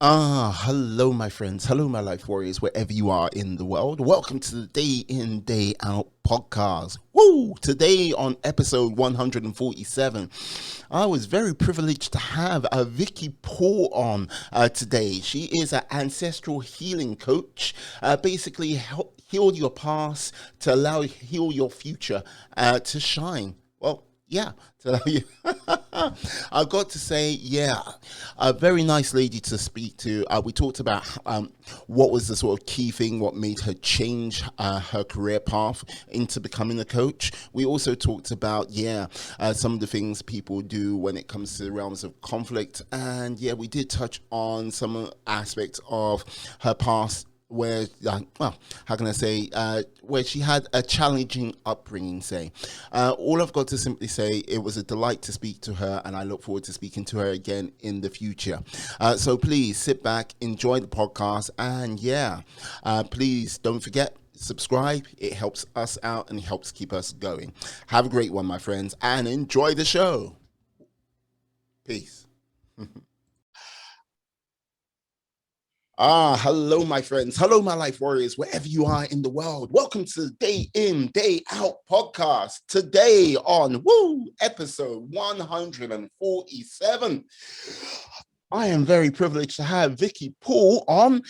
Hello, my friends. Hello, my life warriors, wherever you are in the world. Welcome to the Day In, Day Out podcast. Woo! Today on episode 147, I was very privileged to have Vicky Poole on today. She is an ancestral healing coach, basically help heal your past to allow you heal your future to shine. Well, yeah, to allow you. I've got to say, yeah, a very nice lady to speak to. We talked about what was the sort of key thing, what made her change her career path into becoming a coach. We also talked about, some of the things people do when it comes to the realms of conflict. And yeah, we did touch on some aspects of her past where, how can I say, where she had a challenging upbringing, say. All I've got to simply say, it was a delight to speak to her, and I look forward to speaking to her again in the future. So please sit back, enjoy the podcast, and please don't forget, subscribe. It helps us out and helps keep us going. Have a great one, my friends, and enjoy the show. Peace. Hello, my friends. Hello, my life warriors, wherever you are in the world. Welcome to the Day In, Day Out podcast. Today on episode 147. I am very privileged to have Vicky Poole on.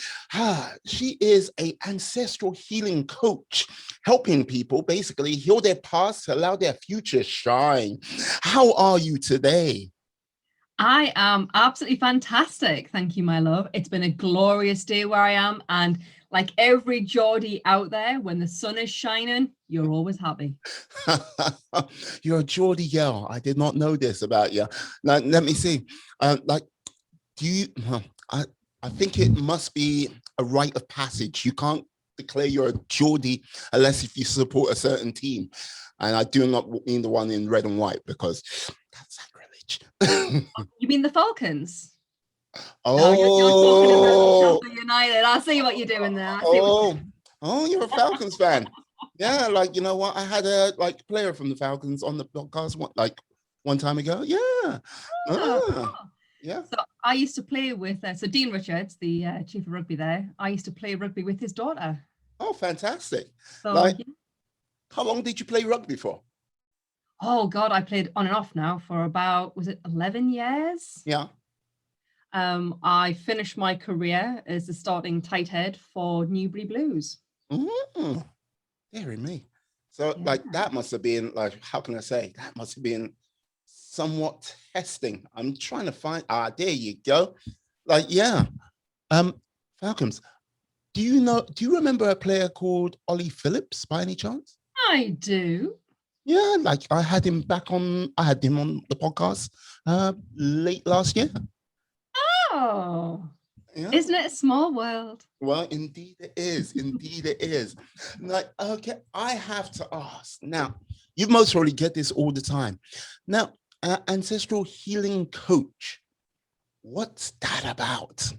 She is an ancestral healing coach, helping people basically heal their past to allow their future shine. How are you today? I am absolutely fantastic. Thank you, my love. It's been a glorious day where I am. And like every Geordie out there, when the sun is shining, you're always happy. You're a Geordie girl. I did not know this about you. Now, let me see. Like, do you? I, I think it must be a rite of passage. You can't declare you're a Geordie unless if you support a certain team. And I do not mean the one in red and white because that's sacrilege. You mean the Falcons? No, you're talking about Oh, Sheffield United. I see what you're doing there. I see what you're oh, oh, you're a Falcons fan. Yeah, like you know what? I had a player from the Falcons on the podcast one time ago. Yeah. doing. Oh, Ah, cool. yeah. So I used to play with, so Dean Richards, the chief of rugby there, I used to play rugby with his daughter. Oh, fantastic. So, Like, how long did you play rugby for? oh God, I played on and off now for about, was it 11 years? Yeah. I finished my career as the starting tight head for Newbury Blues. Mm, dearie me. So, Yeah. like, that must have been like, how can I say? That must have been somewhat testing. I'm trying to find. There you go. Like, yeah. Um, Falcons. Do you remember a player called Ollie Phillips by any chance? I do. Yeah, like I had him on the podcast late last year. Oh, Yeah. isn't it a small world? Well, indeed it is. Indeed it is. Like, okay, I have to ask. Now, you most probably get this all the time. Now, ancestral healing coach, what's that about?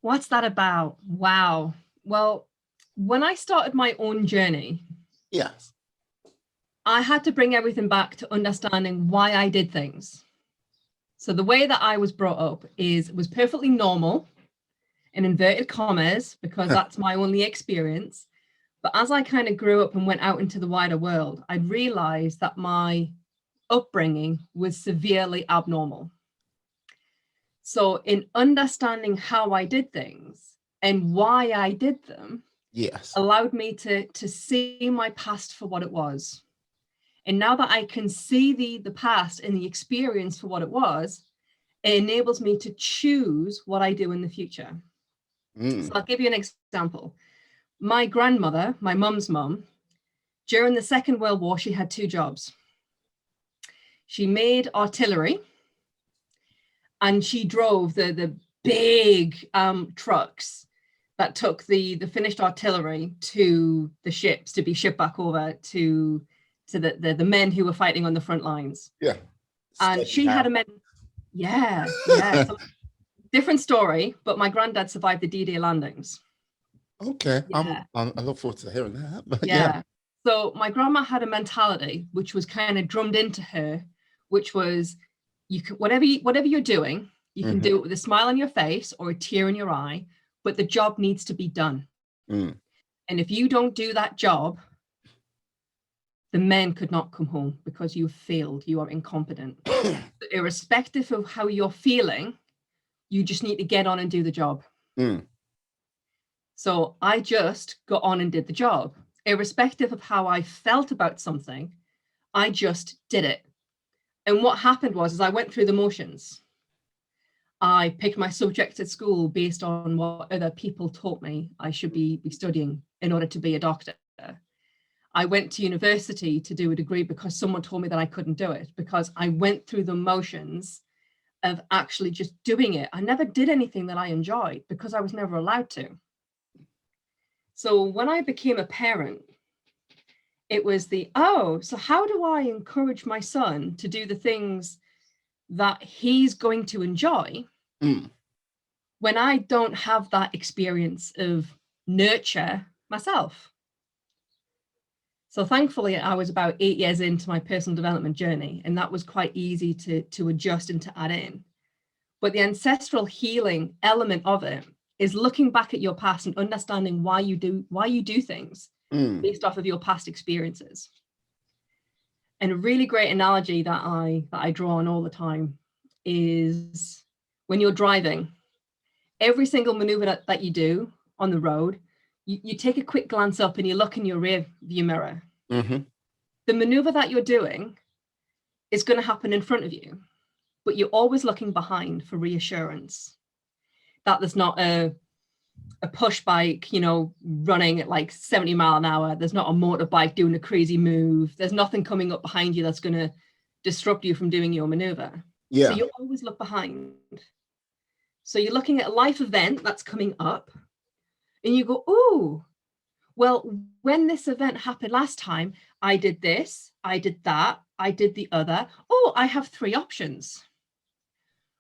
What's that about? Wow. Well, when I started my own journey, Yes. I had to bring everything back to understanding why I did things. So the way that I was brought up was perfectly normal in inverted commas because that's my only experience. But as I kind of grew up and went out into the wider world, I realized that my upbringing was severely abnormal. So, in understanding how I did things and why I did them, Yes. allowed me to see my past for what it was. And now that I can see the past and the experience for what it was, it enables me to choose what I do in the future. So Mm. I'll give you an example. My grandmother, my mum's mum, during the Second World War, she had two jobs. She made artillery and she drove the big trucks that took the finished artillery to the ships to be shipped back over to the men who were fighting on the front lines. Yeah. And Steady she had hand. a men. Yeah. So different story, but my granddad survived the D-Day landings. Okay. Yeah. I look forward to hearing that. But yeah. Yeah. So my grandma had a mentality which was kind of drummed into her, which was you can, whatever you're doing, You can do it with a smile on your face or a tear in your eye, but the job needs to be done. Mm. And if you don't do that job, the men could not come home because you failed. You are incompetent. Irrespective of how you're feeling, you just need to get on and do the job. Mm. So I just got on and did the job. Irrespective of how I felt about something, I just did it. And what happened was, I went through the motions. I picked my subjects at school based on what other people taught me I should be studying in order to be a doctor. I went to university to do a degree because someone told me that I couldn't do it, because I went through the motions of actually just doing it. I never did anything that I enjoyed because I was never allowed to. So when I became a parent, it was so how do I encourage my son to do the things that he's going to enjoy when I don't have that experience of nurture myself? So thankfully, I was about 8 years into my personal development journey, and that was quite easy to adjust and to add in. But the ancestral healing element of it is looking back at your past and understanding why you do things based off of your past experiences. And a really great analogy that I draw on all the time is when you're driving, every single maneuver that you do on the road, you take a quick glance up and you look in your rear view mirror. Mm-hmm. The maneuver that you're doing is going to happen in front of you, but you're always looking behind for reassurance that there's not a push bike, running at like 70 mile an hour. There's not a motorbike doing a crazy move. There's nothing coming up behind you that's going to disrupt you from doing your maneuver. Yeah. So you always look behind. So you're looking at a life event that's coming up and you go, oh, well, when this event happened last time, I did this, I did that, I did the other. Oh, I have 3 options.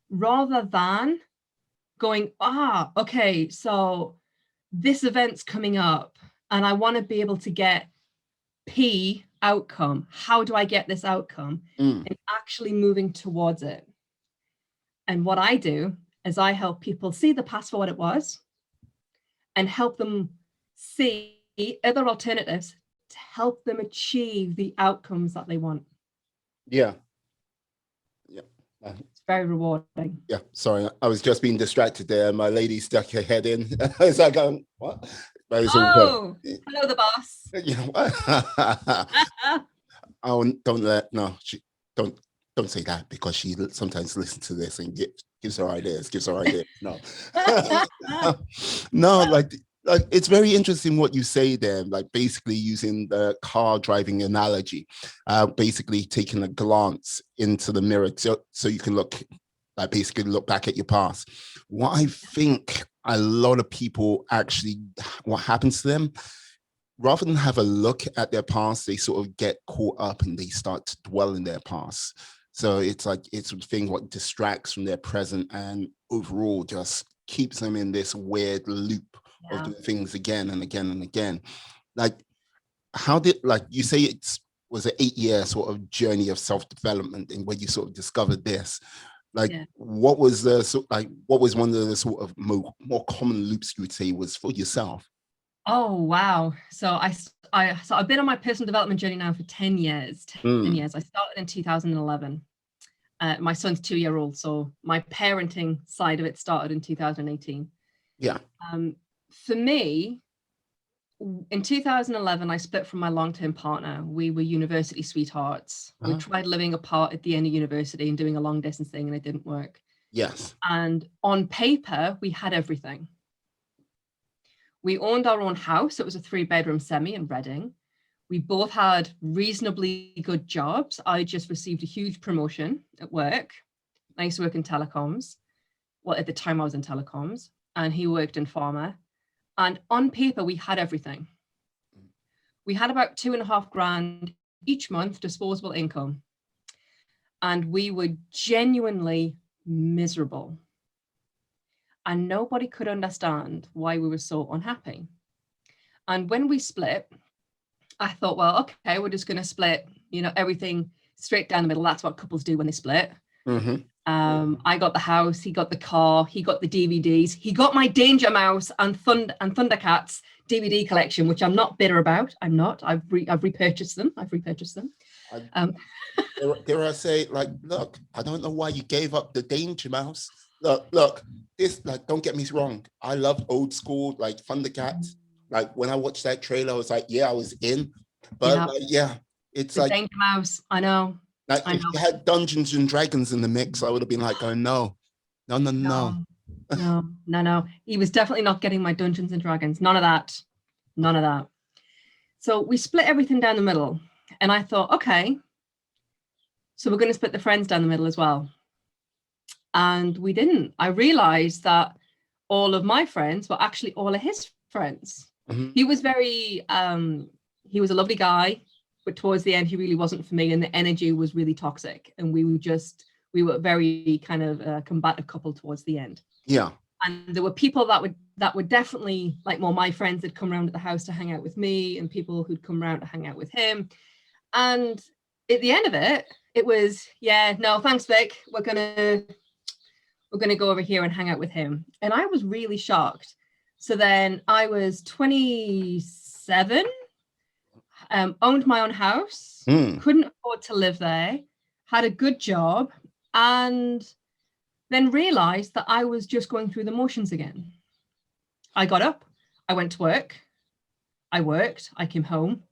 Rather than going, okay, so this event's coming up and I want to be able to get P outcome. How do I get this outcome? And actually moving towards it. And what I do is I help people see the past for what it was and help them see other alternatives to help them achieve the outcomes that they want. Yeah. It's very rewarding. Yeah, sorry, I was just being distracted there. My lady stuck her head in. It's like, what? Hello, the boss. Oh, don't say that, because she sometimes listens to this and gives her ideas. No, no, like it's very interesting what you say there. Like basically using the car driving analogy, basically taking a glance into the mirror so you can look back at your past. What I think a lot of people actually, what happens to them, rather than have a look at their past, they sort of get caught up and they start to dwell in their past. So it's like, it's a thing what distracts from their present and overall just keeps them in this weird loop of doing things again and again and again. Like, how did, like you say, was an 8-year sort of journey of self-development, and when you sort of discovered this, like, what was one of the sort of more common loops you would say was for yourself? Oh, wow. So I've been on my personal development journey now for 10 years. 10 years. I started in 2011. My son's 2-year-old, so my parenting side of it started in 2018. Yeah. For me, in 2011, I split from my long-term partner. We were university sweethearts. We tried living apart at the end of university and doing a long-distance thing, and it didn't work. Yes. And on paper, we had everything. We owned our own house. It was a 3-bedroom semi in Reading. We both had reasonably good jobs. I just received a huge promotion at work. I used to work in telecoms. Well, at the time I was in telecoms, and he worked in pharma. And on paper, we had everything. We had about $2,500 each month disposable income. And we were genuinely miserable. And nobody could understand why we were so unhappy. And when we split, I thought, well, okay, we're just going to split, everything straight down the middle. That's what couples do when they split. I got the house, he got the car, he got the DVDs, he got my Danger Mouse and Thundercats DVD collection, which I'm not bitter about. I'm not. I've repurchased them. Dare I say, like, look, I don't know why you gave up the Danger Mouse. Look, this, like, don't get me wrong. I loved old school, like, Thundercats. Like, when I watched that trailer, I was like, yeah, I was in. But, it's the like Danger Mouse. I know. Like, if you had Dungeons and Dragons in the mix, I would have been like, going, no. No. He was definitely not getting my Dungeons and Dragons. None of that. So we split everything down the middle. And I thought, okay, so we're going to split the friends down the middle as well. And we didn't. I realized that all of my friends were actually all of his friends. Mm-hmm. He was he was a lovely guy, but towards the end, he really wasn't for me. And the energy was really toxic. And we were very kind of a combative couple towards the end. Yeah. And there were people that would definitely, like, more my friends that come around at the house to hang out with me, and people who'd come around to hang out with him. And at the end of it, it was, yeah, no, thanks, Vic. We're gonna go over here and hang out with him. And I was really shocked. So then I was 27, owned my own house, couldn't afford to live there, had a good job, and then realized that I was just going through the motions again. I got up, I went to work, I worked, I came home,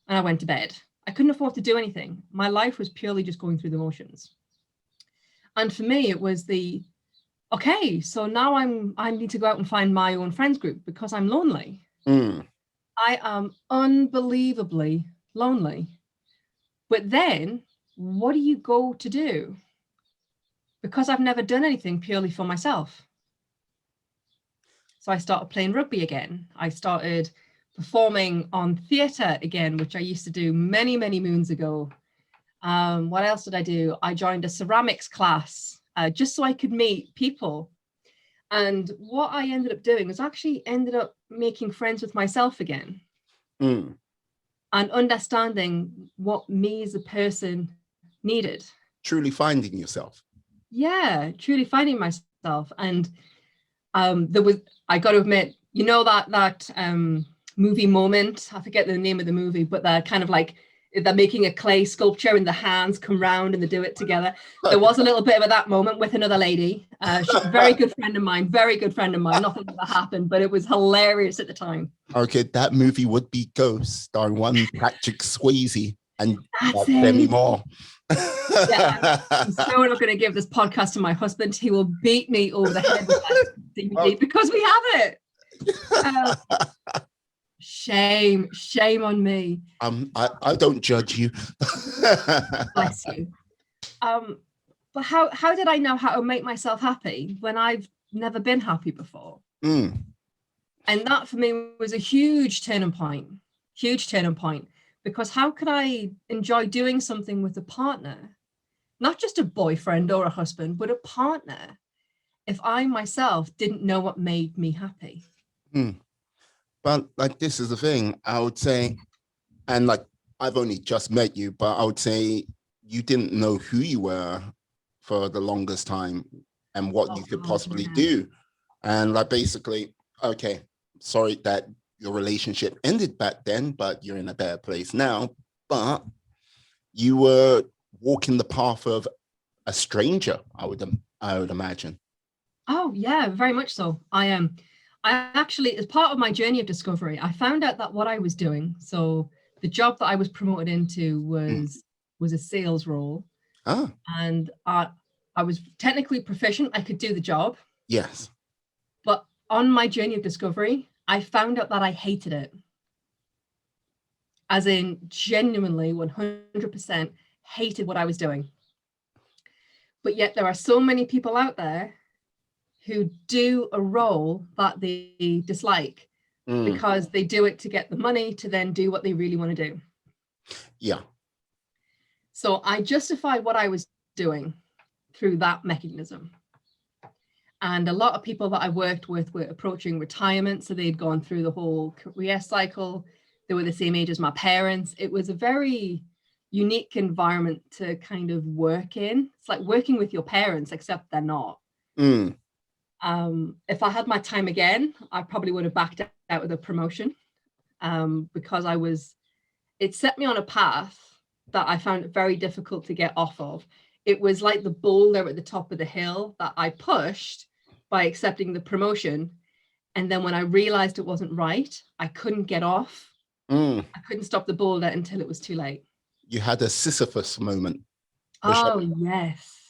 and I went to bed. I couldn't afford to do anything. My life was purely just going through the motions. And for me, it was okay, so now I need to go out and find my own friends group because I'm lonely. I am unbelievably lonely. But then, what do you go to do? Because I've never done anything purely for myself. So I started playing rugby again. I started performing on theatre again, which I used to do many, many moons ago. What else did I do? I joined a ceramics class just so I could meet people. And what I ended up doing was actually ended up making friends with myself again. And understanding what me as a person needed. Truly finding yourself. Yeah, truly finding myself. And I got to admit, you know, that movie moment, I forget the name of the movie, but they're kind of like, they're making a clay sculpture and the hands come round and they do it together. There was a little bit of that moment with another lady. She's a very good friend of mine. Nothing ever happened, but it was hilarious at the time. Okay, that movie would be Ghost, starring one Patrick Swayze and Demi Moore. Yeah, I'm so not going to give this podcast to my husband. He will beat me over the head with that DVD because we have it. Shame on me. I don't judge you. Bless you. But how did I know how to make myself happy when I've never been happy before? And that for me was a huge turning point. Because how could I enjoy doing something with a partner, not just a boyfriend or a husband, but a partner, if I myself didn't know what made me happy? But like, this is the thing, I would say, and like, I've only just met you, but I would say you didn't know who you were for the longest time and what you could possibly do. And like, basically, okay, sorry that your relationship ended back then, but you're in a better place now. But you were walking the path of a stranger, I would imagine. Oh yeah, very much so. I actually, as part of my journey of discovery, I found out that what I was doing, so the job that I was promoted into was a sales role. And I was technically proficient. I could do the job. Yes. But on my journey of discovery, I found out that I hated it. As in, genuinely 100% hated what I was doing. But yet there are so many people out there who do a role that they dislike because they do it to get the money to then do what they really want to do. Yeah. So I justified what I was doing through that mechanism. And a lot of people that I worked with were approaching retirement. So they'd gone through the whole career cycle. They were the same age as my parents. It was a very unique environment to kind of work in. It's like working with your parents, except they're not. Mm. If I had my time again, I probably would have backed out with a promotion, because it set me on a path that I found it very difficult to get off of. It was like the boulder at the top of the hill that I pushed by accepting the promotion. And then when I realized it wasn't right, I couldn't get off. Mm. I couldn't stop the boulder until it was too late. You had a Sisyphus moment. Oh, yes.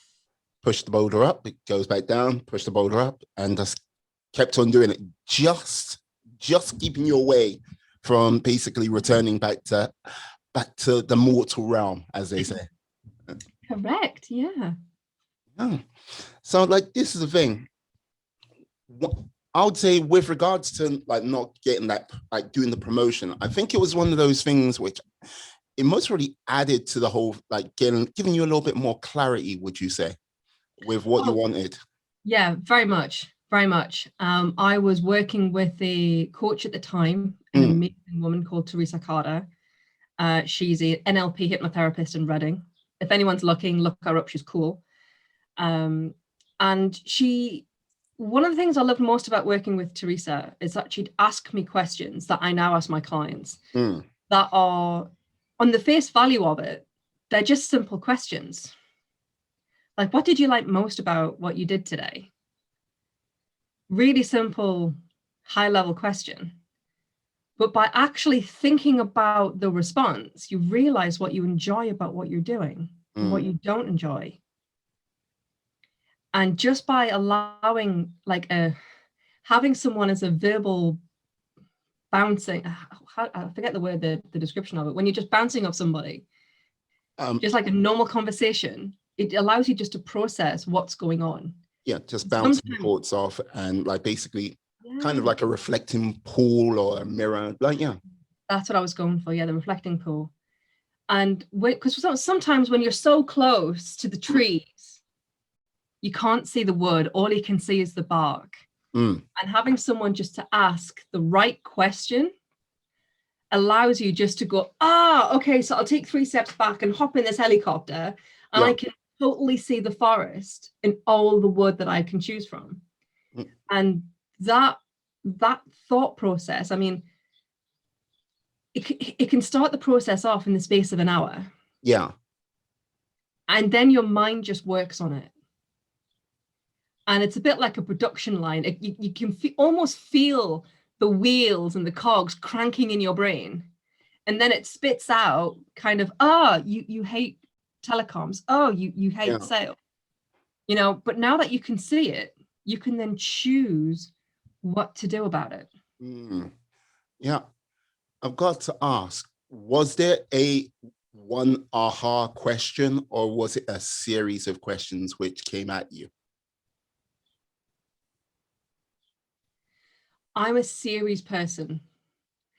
Push the boulder up, it goes back down, push the boulder up, and just kept on doing it. Just keeping you away from basically returning back to the mortal realm, as they say. Correct. Yeah. Oh. So like, this is the thing. I would say with regards to like not getting that, like doing the promotion, I think it was one of those things which it most really added to the whole, like giving you a little bit more clarity, would you say, with what you wanted? Yeah, very much. Very much. I was working with a coach at the time, an amazing woman called Teresa Carter. She's an NLP hypnotherapist in Reading. If anyone's looking, look her up. She's cool. And one of the things I love most about working with Teresa is that she'd ask me questions that I now ask my clients that are, on the face value of it, they're just simple questions. Like, what did you like most about what you did today? Really simple, high-level question. But by actually thinking about the response, you realize what you enjoy about what you're doing and what you don't enjoy. And just by allowing, like, having someone as a verbal bouncing, I forget the word, the description of it, when you're just bouncing off somebody, just like a normal conversation, it allows you just to process what's going on. Yeah, just bouncing thoughts off, and like basically kind of like a reflecting pool or a mirror. Like, yeah. That's what I was going for. Yeah, the reflecting pool. And because sometimes when you're so close to the trees, you can't see the wood. All you can see is the bark. And having someone just to ask the right question allows you just to go, okay, so I'll take 3 steps back and hop in this helicopter, and I can totally see the forest and all the wood that I can choose from. And that thought process, I mean, it can start the process off in the space of an hour. Yeah. And then your mind just works on it. And it's a bit like a production line. You can almost feel the wheels and the cogs cranking in your brain. And then it spits out kind of, you hate telecoms. You hate sales. You know, but now that you can see it, you can then choose what to do about it. Yeah. I've got to ask, was there one aha question, or was it a series of questions which came at you? I'm a series person.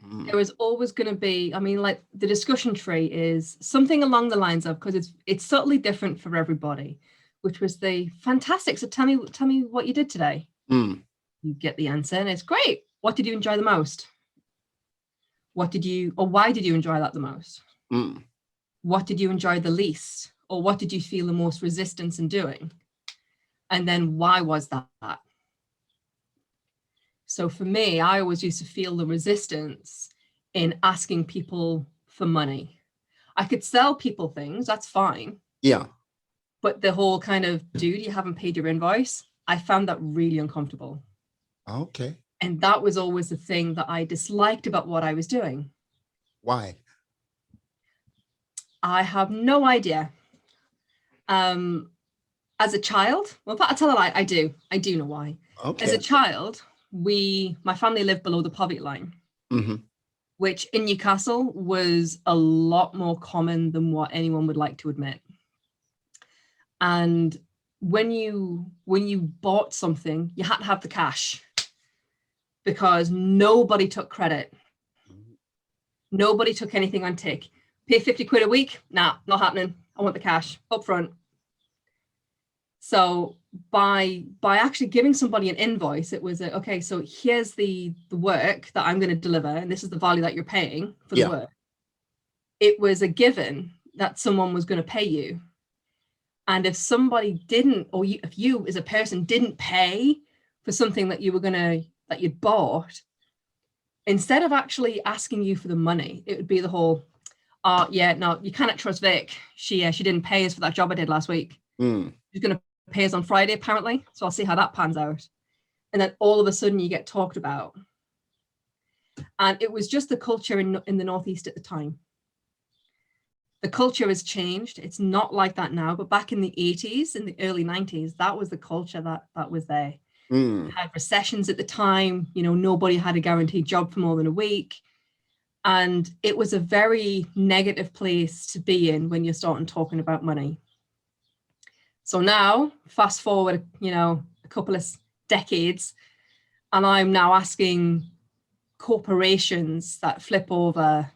There is always going to be, I mean, like the discussion tree is something along the lines of, because it's subtly different for everybody, which was the fantastic. So tell me what you did today. You get the answer and it's great. What did you enjoy the most? Why did you enjoy that the most? What did you enjoy the least? Or what did you feel the most resistance in doing? And then why was that? So for me, I always used to feel the resistance in asking people for money. I could sell people things, that's fine. Yeah. But the whole kind of, dude, you haven't paid your invoice, I found that really uncomfortable. Okay. And that was always the thing that I disliked about what I was doing. Why? I have no idea. As a child, well, I'll tell a lie, I do know why. Okay. As a child, my family lived below the poverty line, which in Newcastle was a lot more common than what anyone would like to admit. And when you bought something, you had to have the cash, because nobody took credit. Nobody took anything on tick. Pay 50 quid a week? Nah, not happening. I want the cash up front. So by actually giving somebody an invoice, it was okay, so here's the work that I'm going to deliver, and this is the value that you're paying for the work. It was a given that someone was going to pay you. And if somebody didn't, or if you as a person didn't pay for something that that you'd bought, instead of actually asking you for the money, it would be the whole, oh yeah, no, you cannot trust Vic. She didn't pay us for that job I did last week. She's going to pay us on Friday, apparently. So I'll see how that pans out. And then all of a sudden you get talked about. And it was just the culture in the Northeast at the time. The culture has changed. It's not like that now, but back in the 80s, in the early 90s, that was the culture that was there. We had recessions at the time. Nobody had a guaranteed job for more than a week. And it was a very negative place to be in when you're starting talking about money. So now, fast forward, a couple of decades, and I'm now asking corporations that flip over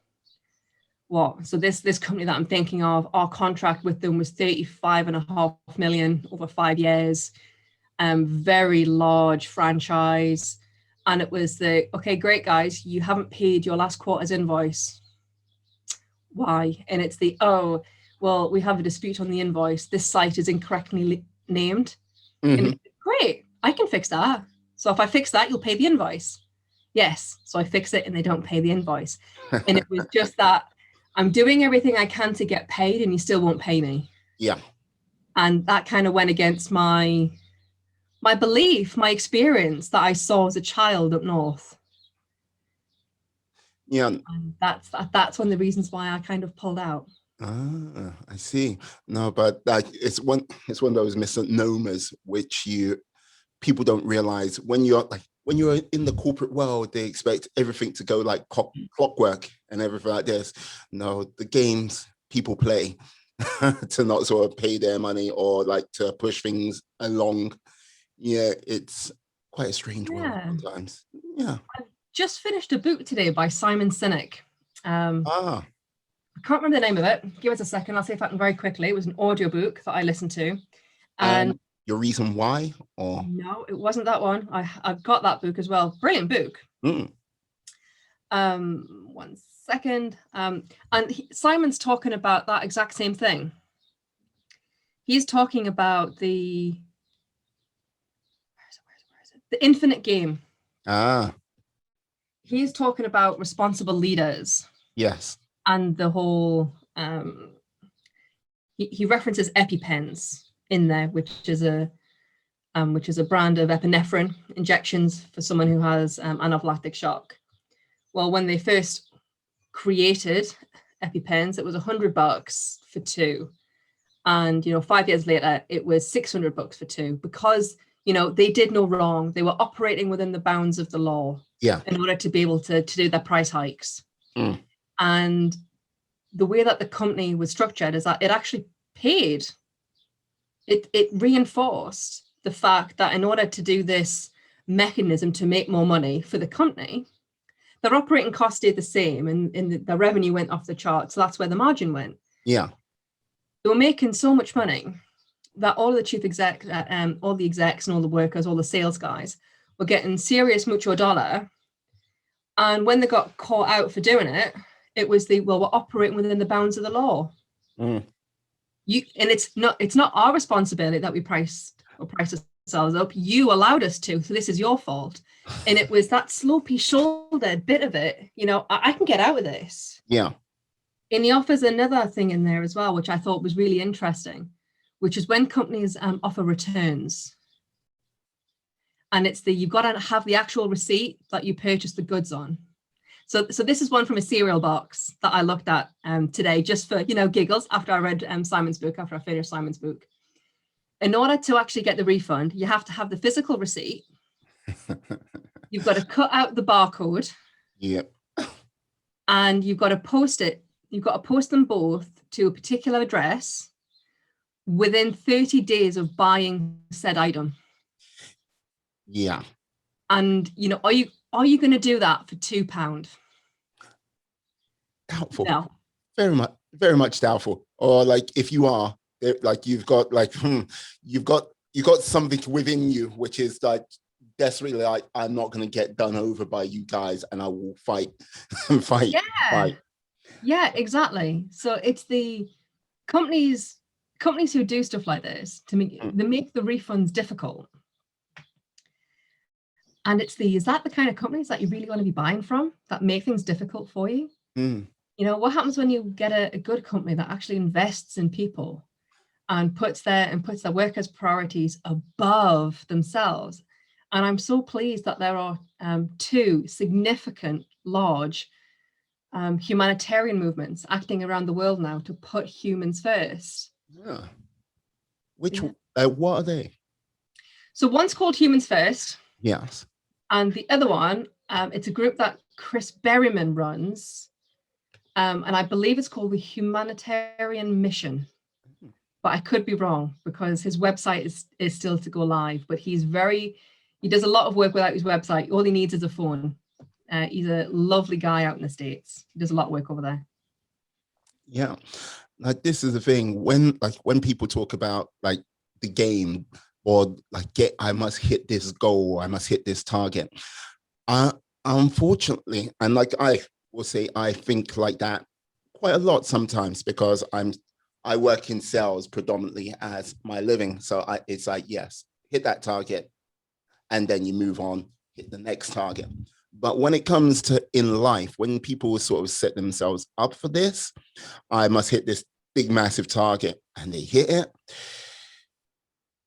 what? So this company that I'm thinking of, our contract with them was 35.5 million over 5 years, very large franchise. And it was okay, great guys, you haven't paid your last quarter's invoice. Why? And it's oh, well, we have a dispute on the invoice. This site is incorrectly named. And it's, great, I can fix that. So if I fix that, you'll pay the invoice. Yes. So I fix it and they don't pay the invoice. And it was just that I'm doing everything I can to get paid and you still won't pay me. Yeah. And that kind of went against my belief, my experience that I saw as a child up north. Yeah. And that's one of the reasons why I kind of pulled out. I see. No, but it's one of those misnomers which people don't realize when you're in the corporate world. They expect everything to go like clockwork and everything like this. No, the games people play to not sort of pay their money or like to push things along. Yeah, it's quite a strange world sometimes. Yeah. I've just finished a book today by Simon Sinek. I can't remember the name of it. Give us a second. I'll see if I can very quickly. It was an audiobook that I listened to. And Your Reason Why? Or no, it wasn't that one. I've got that book as well. Brilliant book. One second. And Simon's talking about that exact same thing. He's talking about the infinite game. He's talking about responsible leaders. Yes. And the whole he references EpiPens in there, which is a brand of epinephrine injections for someone who has anaphylactic shock. Well, when they first created EpiPens, it was $100 for two, and 5 years later it was $600 for two, because they did no wrong. They were operating within the bounds of the law. Yeah. In order to be able to do their price hikes. And the way that the company was structured is that it actually paid. It reinforced the fact that in order to do this mechanism to make more money for the company, their operating costs stayed the same and the revenue went off the chart. So that's where the margin went. Yeah. They were making so much money that all of the chief exec, all the execs and all the workers, all the sales guys were getting serious mucho dollar. And when they got caught out for doing it, it was we're operating within the bounds of the law. And it's not our responsibility that we price ourselves up. You allowed us to, so this is your fault. And it was that slopey shouldered bit of it. I can get out of this. Yeah. And he offers another thing in there as well, which I thought was really interesting, which is when companies offer returns. And it's you've got to have the actual receipt that you purchased the goods on. So this is one from a cereal box that I looked at today, just for giggles, after I read Simon's book, after I finished Simon's book. In order to actually get the refund, you have to have the physical receipt. You've got to cut out the barcode. Yep. And you've got to post it. You've got to post them both to a particular address within 30 days of buying said item. Yeah. And are you going to do that for £2? Doubtful. No. Very much doubtful. Or like if you are, like you've got something within you which is like desperately like, I'm not going to get done over by you guys, and I will fight and fight. Yeah. Fight. Yeah, exactly. So it's companies who do stuff like this, to me, they make the refunds difficult. And is that the kind of companies that you really want to be buying from, that make things difficult for you? Mm. You know, what happens when you get a good company that actually invests in people and puts their workers' priorities above themselves? And I'm so pleased that there are two significant, large humanitarian movements acting around the world now to put humans first. Yeah. What are they? So one's called Humans First. Yes. And the other one, it's a group that Chris Berryman runs. And I believe it's called the Humanitarian Mission. But I could be wrong because his website is still to go live. But he does a lot of work without his website. All he needs is a phone. He's a lovely guy out in the States. He does a lot of work over there. Yeah. Like, this is the thing, when people talk about like the game, or like, I must hit this goal, or I must hit this target. Unfortunately, and like I will say, I think like that quite a lot sometimes, because I work in sales predominantly as my living. So it's like, yes, hit that target, and then you move on, hit the next target. But when it comes to in life, when people sort of set themselves up for this, I must hit this big, massive target, and they hit it,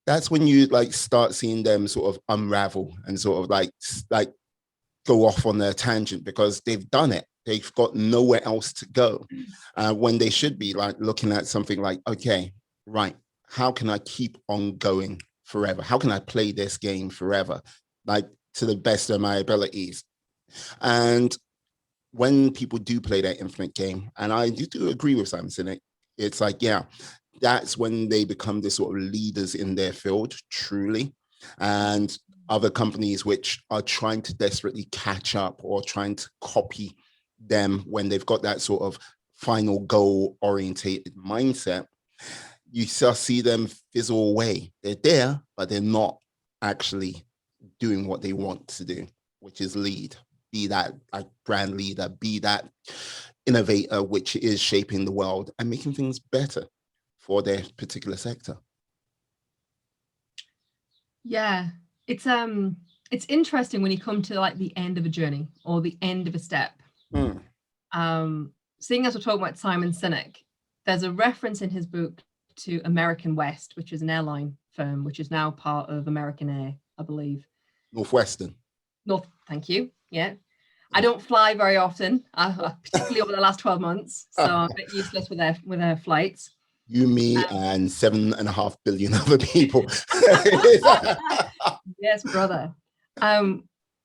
that's when you like start seeing them sort of unravel and sort of like go off on their tangent, because they've done it. They've got nowhere else to go, when they should be like looking at something like, okay, right, how can I keep on going forever? How can I play this game forever, like to the best of my abilities? And when people do play that infinite game, and I do agree with Simon Sinek, it's like, yeah, that's when they become the sort of leaders in their field, truly. And other companies which are trying to desperately catch up or trying to copy them, when they've got that sort of final goal orientated mindset, you just see them fizzle away. They're there, but they're not actually doing what they want to do, which is lead. Be that like brand leader, be that innovator, which is shaping the world and making things better for their particular sector. Yeah, it's interesting when you come to like the end of a journey or the end of a step. Seeing as we're talking about Simon Sinek, there's a reference in his book to American West, which is an airline firm, which is now part of American Air, I believe. Northwestern. Thank you. Yeah. I don't fly very often, particularly over the last 12 months. So I'm a bit useless with their flights. You, me, and 7.5 billion other people. Yes, brother.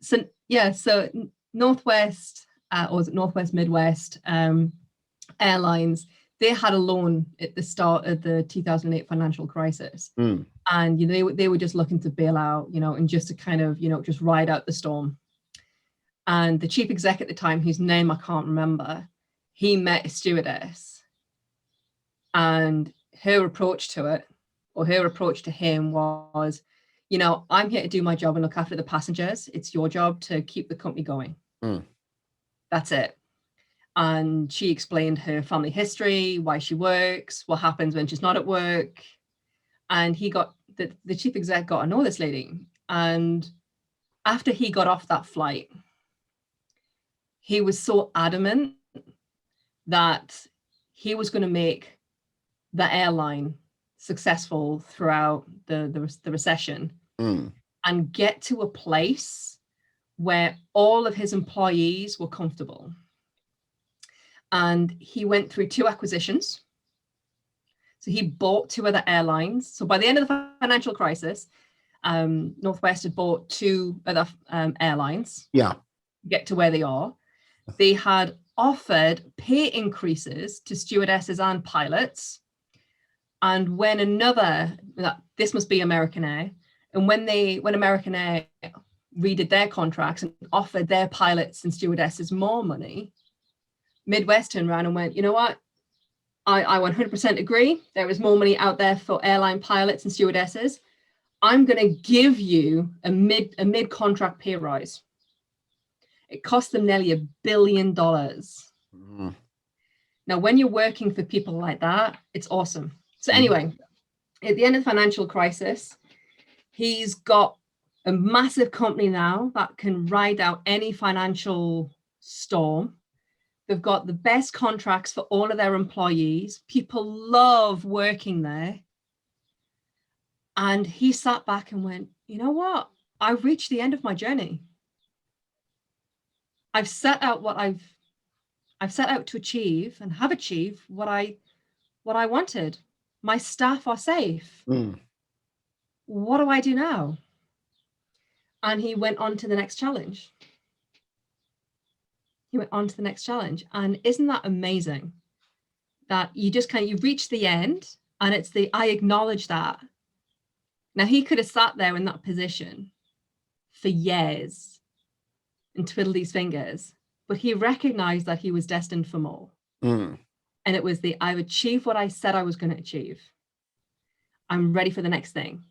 So Northwest, or was it Northwest Midwest Airlines, they had a loan at the start of the 2008 financial crisis. And they were just looking to bail out, and just to kind of, just ride out the storm. And the chief exec at the time, whose name I can't remember, he met a stewardess, and her approach to him was, I'm here to do my job and look after the passengers. It's your job to keep the company going. That's it. And she explained her family history, why she works, what happens when she's not at work. And the chief exec got to know this lady. And after he got off that flight, he was so adamant that he was going to make the airline successful throughout the recession, and get to a place where all of his employees were comfortable. And he went through 2 acquisitions. So he bought 2 other airlines. So by the end of the financial crisis, Northwest had bought 2 other airlines. Yeah. To get to where they are. They had offered pay increases to stewardesses and pilots. And when this must be American Air, and when American Air redid their contracts and offered their pilots and stewardesses more money, Midwest turned around and went, you know what? I 100% agree. There is more money out there for airline pilots and stewardesses. I'm going to give you a mid-contract pay rise. It cost them nearly $1 billion. Now, when you're working for people like that, it's awesome. So anyway, at the end of the financial crisis, he's got a massive company now that can ride out any financial storm. They've got the best contracts for all of their employees. People love working there. And he sat back and went, you know what? I've reached the end of my journey. I've set out what I've set out to achieve and have achieved what I wanted. My staff are safe. What do I do now? And he went on to the next challenge. And isn't that amazing? That you just you've reached the end, and it's I acknowledge that. Now, he could have sat there in that position for years and twiddled his fingers, but he recognized that he was destined for more. And it was I've achieved what I said I was going to achieve. I'm ready for the next thing.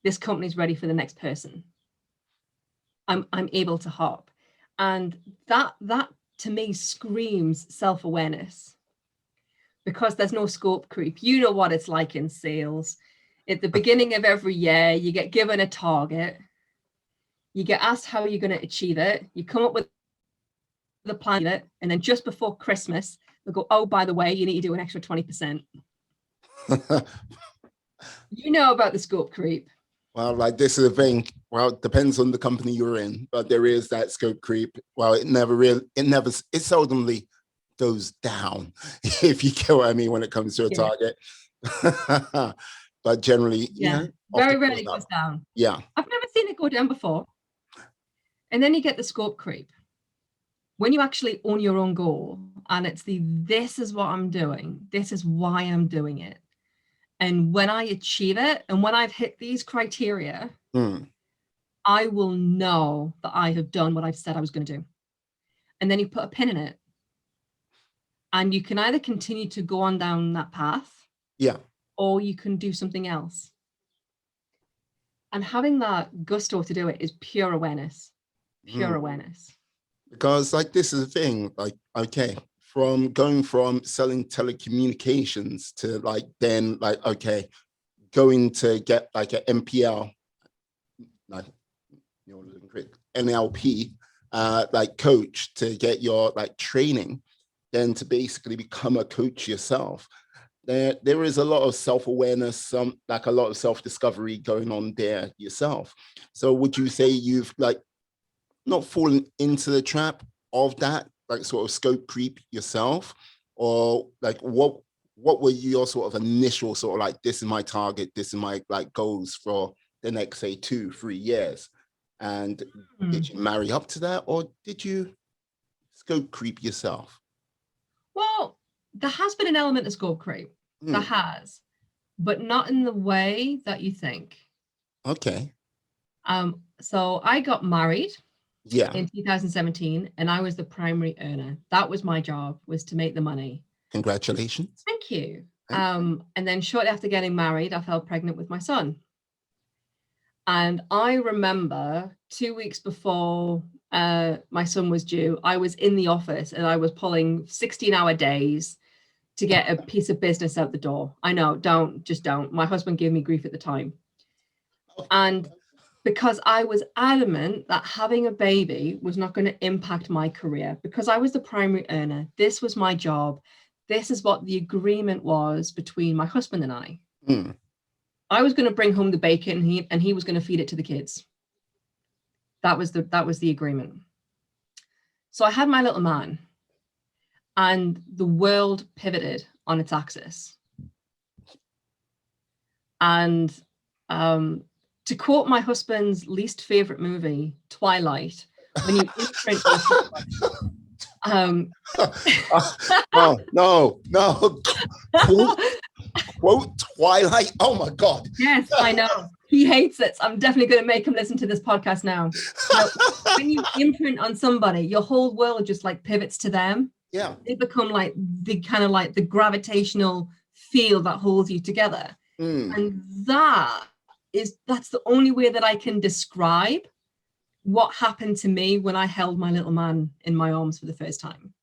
This company's ready for the next person. I'm able to hop. And that to me screams self-awareness, because there's no scope creep. You know what it's like in sales. At the beginning of every year, you get given a target. You get asked how you're going to achieve it. You come up with the plan, and then just before Christmas, they'll go, oh, by the way, you need to do an extra 20%. You know about the scope creep. Well, like, this is a thing. Well, it depends on the company you're in, but there is that scope creep. Well, it seldomly goes down, if you get what I mean, when it comes to a target. But generally, very rarely goes down. Yeah. I've never seen it go down before. And then you get the scope creep. When you actually own your own goal, and it's this is what I'm doing. This is why I'm doing it. And when I achieve it, and when I've hit these criteria, I will know that I have done what I've said I was going to do. And then you put a pin in it. And you can either continue to go on down that path, or you can do something else. And having that gusto to do it is pure awareness. Awareness. Because, like, this is the thing, like, okay, from going from selling telecommunications to going to get like an MPL, like, NLP, coach, to get your training, then to basically become a coach yourself. There is a lot of self-awareness, a lot of self-discovery going on there yourself. So would you say you've not fallen into the trap of that sort of scope creep yourself, or what were your sort of initial sort of this is my target, this is my goals for the next, say, 2-3 years? And did you marry up to that, or did you scope creep yourself? Well, there has been an element of scope creep. There has, but not in the way that you think. Okay. So I got married Yeah. in 2017, and I was the primary earner. That was my job, was to make the money. Congratulations. Thank you. And then shortly after getting married, I fell pregnant with my son. And I remember 2 weeks before my son was due, I was in the office and I was pulling 16-hour days to get a piece of business out the door. I know, don't. My husband gave me grief at the time. And because I was adamant that having a baby was not going to impact my career, because I was the primary earner. This was my job. This is what the agreement was between my husband and I. I was going to bring home the bacon, and he was going to feed it to the kids. That was the agreement. So I had my little man, and the world pivoted on its axis. And to quote my husband's least favorite movie, Twilight, when you imprint no. Quote Twilight. Oh my God. Yes, I know. He hates it. So I'm definitely going to make him listen to this podcast now. When you imprint on somebody, your whole world just pivots to them. Yeah. They become the gravitational field that holds you together. And that's the only way that I can describe what happened to me when I held my little man in my arms for the first time.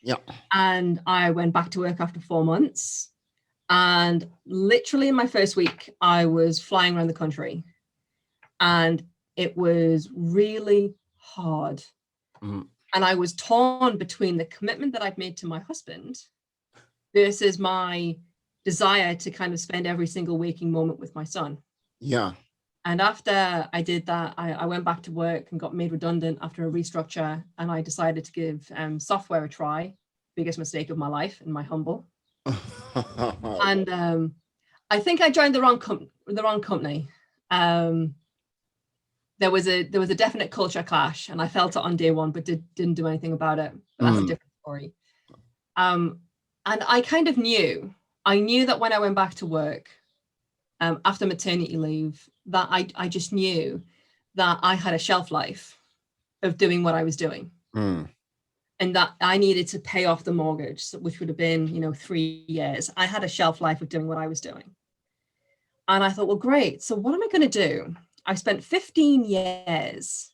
Yeah. And I went back to work after 4 months. And literally in my first week, I was flying around the country. And it was really hard. Mm. And I was torn between the commitment that I'd made to my husband versus my desire to kind of spend every single waking moment with my son. Yeah. And after I did that, I went back to work and got made redundant after a restructure. And I decided to give software a try. Biggest mistake of my life, in my humble. And I think I joined the wrong company. There was a definite culture clash, and I felt it on day one, but didn't do anything about it. But that's a different story. And I kind of knew that when I went back to work after maternity leave, that I just knew that I had a shelf life of doing what I was doing. And that I needed to pay off the mortgage, which would have been, 3 years. I had a shelf life of doing what I was doing. And I thought, well, great. So what am I going to do? I spent 15 years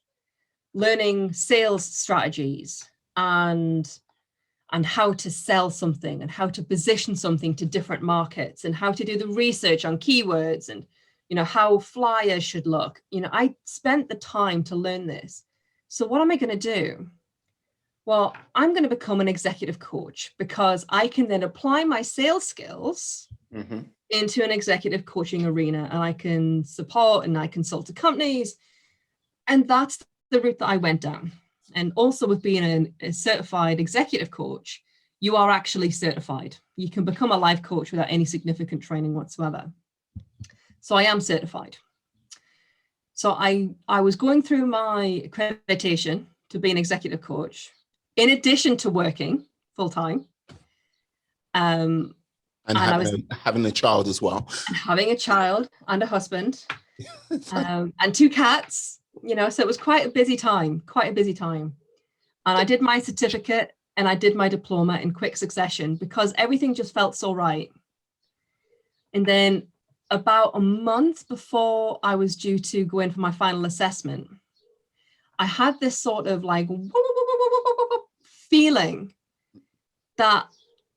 learning sales strategies and how to sell something and how to position something to different markets and how to do the research on keywords and, how flyers should look. I spent the time to learn this. So what am I going to do? Well, I'm going to become an executive coach because I can then apply my sales skills into an executive coaching arena, and I can support and I consult to companies. And that's the route that I went down. And also with being a certified executive coach, you are actually certified. You can become a life coach without any significant training whatsoever. So I am certified. So I was going through my accreditation to be an executive coach, in addition to working full time. And having a child as well. And having a child and a husband and 2 cats, so it was quite a busy time. And I did my certificate and I did my diploma in quick succession because everything just felt so right. And then about a month before I was due to go in for my final assessment, I had this sort of like feeling that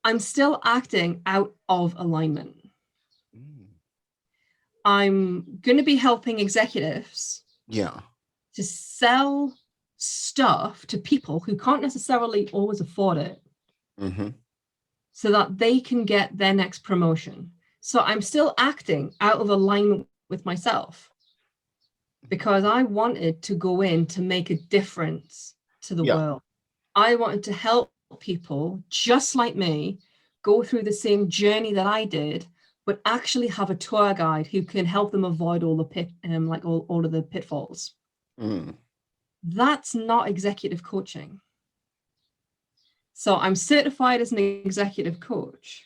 I'm still acting out of alignment. I'm going to be helping executives to sell stuff to people who can't necessarily always afford it so that they can get their next promotion. So I'm still acting out of alignment with myself because I wanted to go in to make a difference to the world. I wanted to help people just like me go through the same journey that I did, but actually have a tour guide who can help them avoid all the all of the pitfalls. That's not executive coaching. So I'm certified as an executive coach.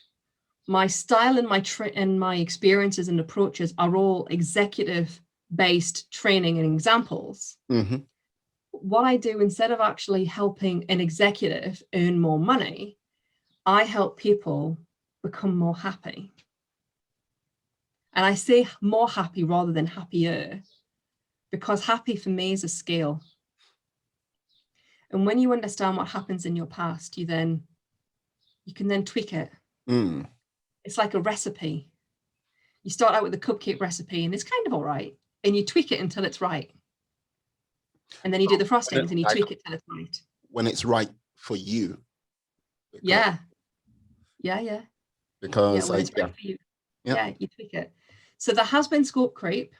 My style and my experiences and approaches are all executive-based training and examples. What I do, instead of actually helping an executive earn more money, I help people become more happy. And I say more happy rather than happier, because happy for me is a scale. And when you understand what happens in your past, you can then tweak it. It's like a recipe. You start out with a cupcake recipe and it's kind of all right. And you tweak it until it's right. And then you do the frostings and you tweak it till it's right. When it's right for you. Yeah. Because when it's right for you. You tweak it. So there has been scope creep,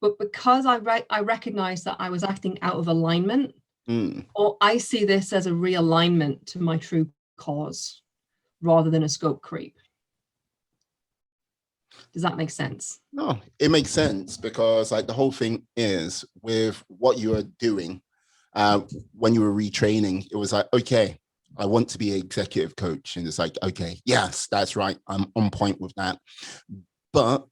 but because I recognized that I was acting out of alignment, or I see this as a realignment to my true cause rather than a scope creep. Does that make sense? No, it makes sense because the whole thing is with what you are doing when you were retraining, it was like, okay, I want to be an executive coach. And it's like, okay, yes, that's right. I'm on point with that. But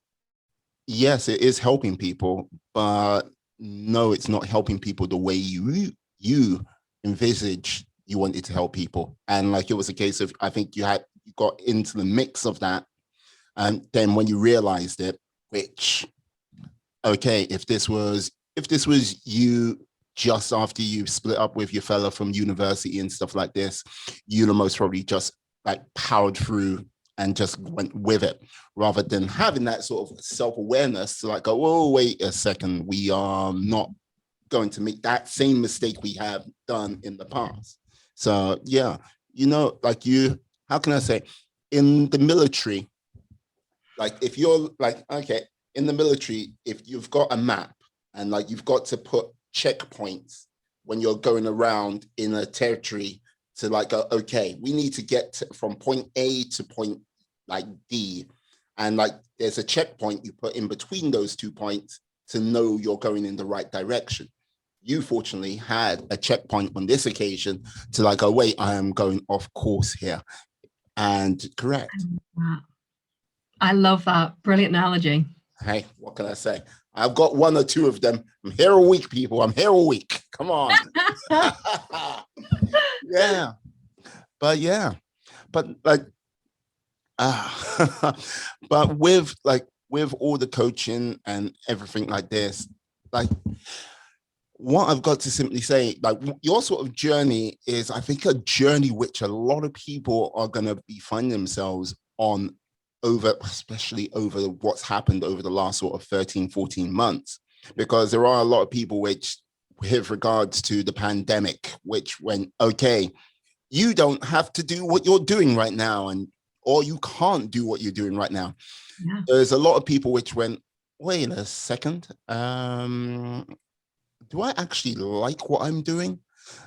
yes, it is helping people, but no, it's not helping people the way you envisage you wanted to help people. And it was a case of, I think you got into the mix of that. And then when you realized it, which, okay, if this was you just after you split up with your fella from university and stuff like this, you'd most probably just like powered through and just went with it, rather than having that sort of self-awareness to like go, oh, wait a second, we are not going to make that same mistake we have done in the past. So yeah, like how can I say, in the military, like if you're like, okay, in the military, if you've got a map and like you've got to put checkpoints when you're going around in a territory to like go, okay, we need to get from point A to point like D. And like there's a checkpoint you put in between those 2 points to know you're going in the right direction. You fortunately had a checkpoint on this occasion to like, oh, wait, I am going off course here. And correct. I love that. Brilliant analogy. Hey, what can I say? I've got 1 or 2 of them. I'm here a week, people. I'm here a week. Come on. Yeah. But yeah. But like, but with all the coaching and everything like this, like what I've got to simply say, like your sort of journey is, I think, a journey which a lot of people are going to be finding themselves on especially over what's happened over the last sort of 13, 14 months, because there are a lot of people which, with regards to the pandemic, which went, okay, you don't have to do what you're doing right now, or you can't do what you're doing right now. Yeah. There's a lot of people which went, wait a second, do I actually like what I'm doing?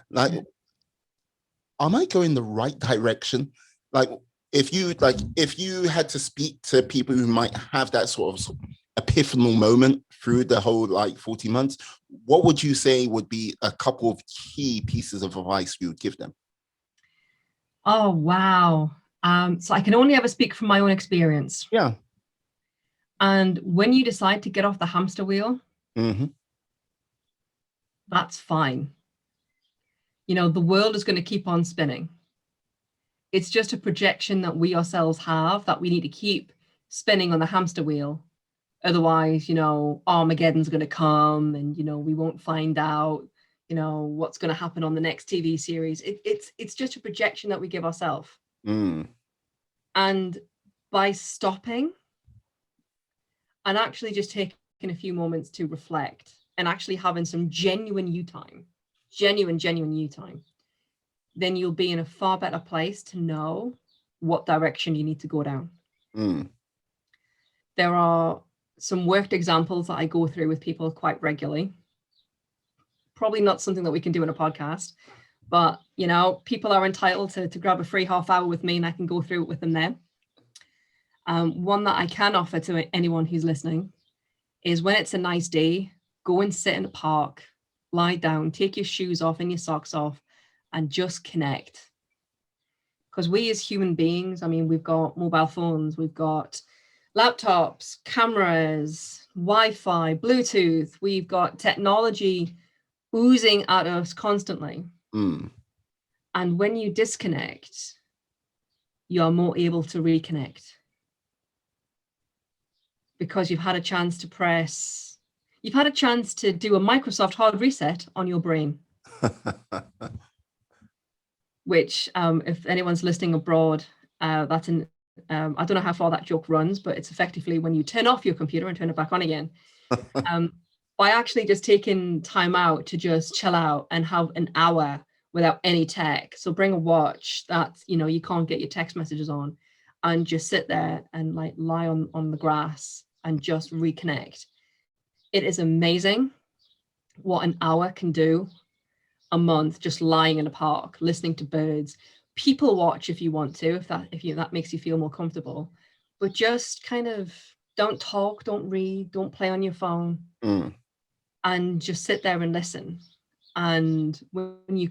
Like, am I going the right direction? Like, if you had to speak to people who might have that sort of epiphanal moment through the whole like 40 months, what would you say would be a couple of key pieces of advice you would give them? Oh, wow. So I can only ever speak from my own experience. Yeah. And when you decide to get off the hamster wheel, that's fine. The world is going to keep on spinning. It's just a projection that we ourselves have that we need to keep spinning on the hamster wheel. Otherwise, Armageddon's going to come and, we won't find out, what's going to happen on the next TV series. It's just a projection that we give ourselves. And by stopping and actually just taking a few moments to reflect and actually having some genuine you time, genuine you time, then you'll be in a far better place to know what direction you need to go down. There are some worked examples that I go through with people quite regularly. Probably not something that we can do in a podcast, but people are entitled to grab a free half hour with me and I can go through it with them there. One that I can offer to anyone who's listening is, when it's a nice day, go and sit in a park, lie down, take your shoes off and your socks off, and just connect. Because we as human beings, we've got mobile phones, we've got laptops, cameras, Wi-Fi, Bluetooth, we've got technology oozing at us constantly. And when you disconnect, you're more able to reconnect. Because you've had a chance to do a Microsoft hard reset on your brain. Which, if anyone's listening abroad, that's I don't know how far that joke runs, but it's effectively when you turn off your computer and turn it back on again. By actually just taking time out to just chill out and have an hour without any tech. So bring a watch that, you can't get your text messages on, and just sit there and like lie on the grass and just reconnect. It is amazing what an hour can do a month, just lying in a park, listening to birds. People watch if you want to, if that makes you feel more comfortable, but just kind of don't talk, don't read, don't play on your phone, and just sit there and listen. And when you're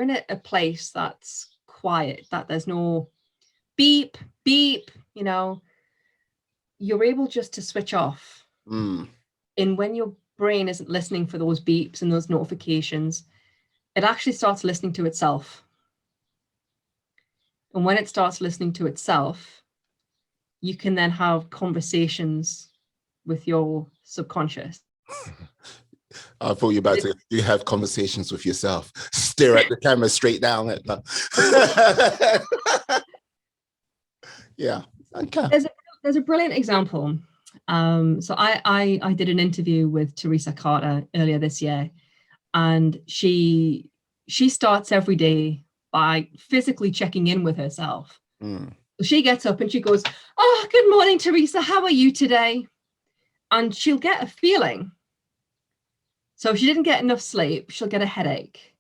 in a place that's quiet, that there's no beep, you're able just to switch off. And when your brain isn't listening for those beeps and those notifications, it actually starts listening to itself. And when it starts listening to itself, you can then have conversations with your subconscious. I thought you were about to you have conversations with yourself, stare at the camera straight down at the yeah. Okay. There's a brilliant example. So I did an interview with Teresa Carter earlier this year, and she starts every day by physically checking in with herself. She gets up and she goes, "Oh, good morning, Teresa. How are you today?" And she'll get a feeling. So if she didn't get enough sleep, she'll get a headache,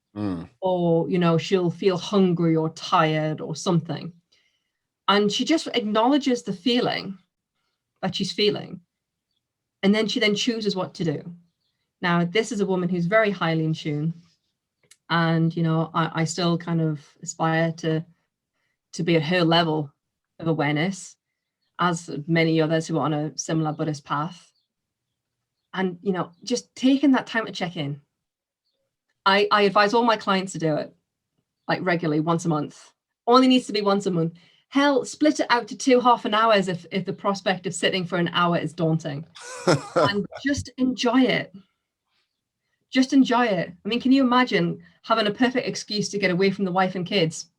or she'll feel hungry or tired or something, and she just acknowledges the feeling that she's feeling, and then she chooses what to do. Now, this is a woman who's very highly in tune, and I still kind of aspire to be at her level of awareness, as many others who are on a similar Buddhist path. And just taking that time to check in. I advise all my clients to do it, like regularly, once a month. Only needs to be once a month. Hell, split it out to 2 half an hours if the prospect of sitting for an hour is daunting. And just enjoy it. Just enjoy it. I mean, can you imagine having a perfect excuse to get away from the wife and kids?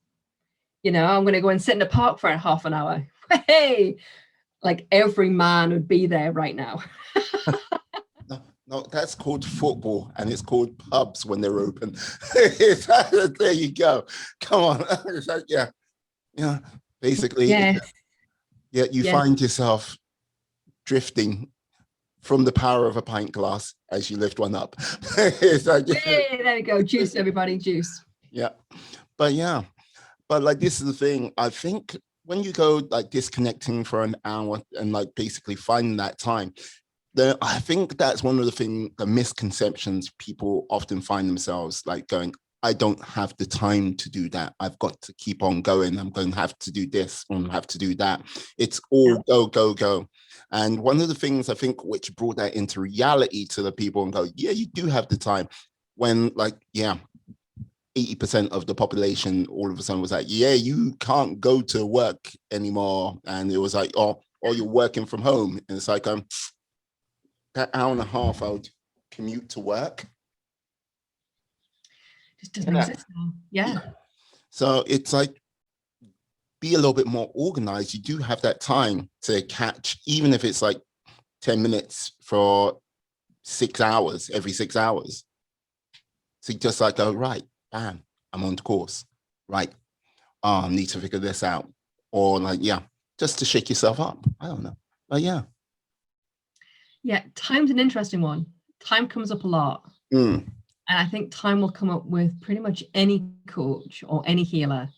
I'm going to go and sit in the park for a half an hour. Hey, like every man would be there right now. No, that's called football, and it's called pubs when they're open. There you go. Come on. Yeah. Basically, you find yourself drifting from the power of a pint glass as you lift one up. It's like, hey, there we go. Juice, everybody, juice. Yeah. But like, this is the thing. I think when you go like disconnecting for an hour and like basically finding that time, then I think that's one of the misconceptions people often find themselves like going, I don't have the time to do that. I've got to keep on going. I'm going to have to do this. I'm going to have to do that. It's all go, go, go. And one of the things I think which brought that into reality to the people and go, yeah, you do have the time. When 80% of the population all of a sudden was like, yeah, you can't go to work anymore. And it was like, oh, you're working from home. And it's like, that hour and a half I would commute to work. Just doesn't exist now. Yeah. So it's like, be a little bit more organized. You do have that time to catch, even if it's like 10 minutes for 6 hours, every 6 hours. So you just like go, right, bam, I'm on the course. Right. I need to figure this out. Or like, just to shake yourself up. I don't know. But yeah. Yeah, time's an interesting one. Time comes up a lot. And I think time will come up with pretty much any coach or any healer,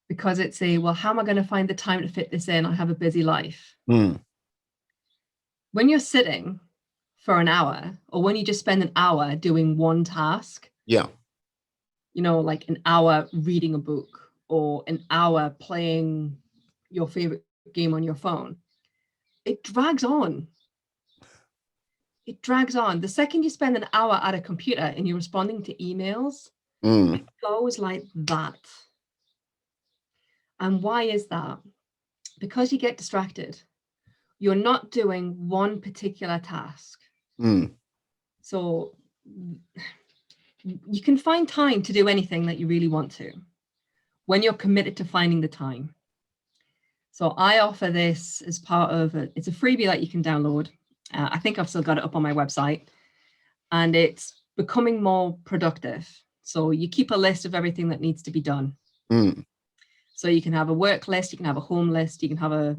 because it's how am I going to find the time to fit this in? I have a busy life. When you're sitting for an hour, or when you just spend an hour doing one task, like an hour reading a book or an hour playing your favorite game on your phone, it drags on. It drags on. The second you spend an hour at a computer and you're responding to emails, it goes like that. And why is that? Because you get distracted. You're not doing one particular task. So you can find time to do anything that you really want to when you're committed to finding the time. So I offer this as part of it's a freebie that you can download. I think I've still got it up on my website, and it's becoming more productive. So you keep a list of everything that needs to be done. So you can have a work list, you can have a home list, you can have a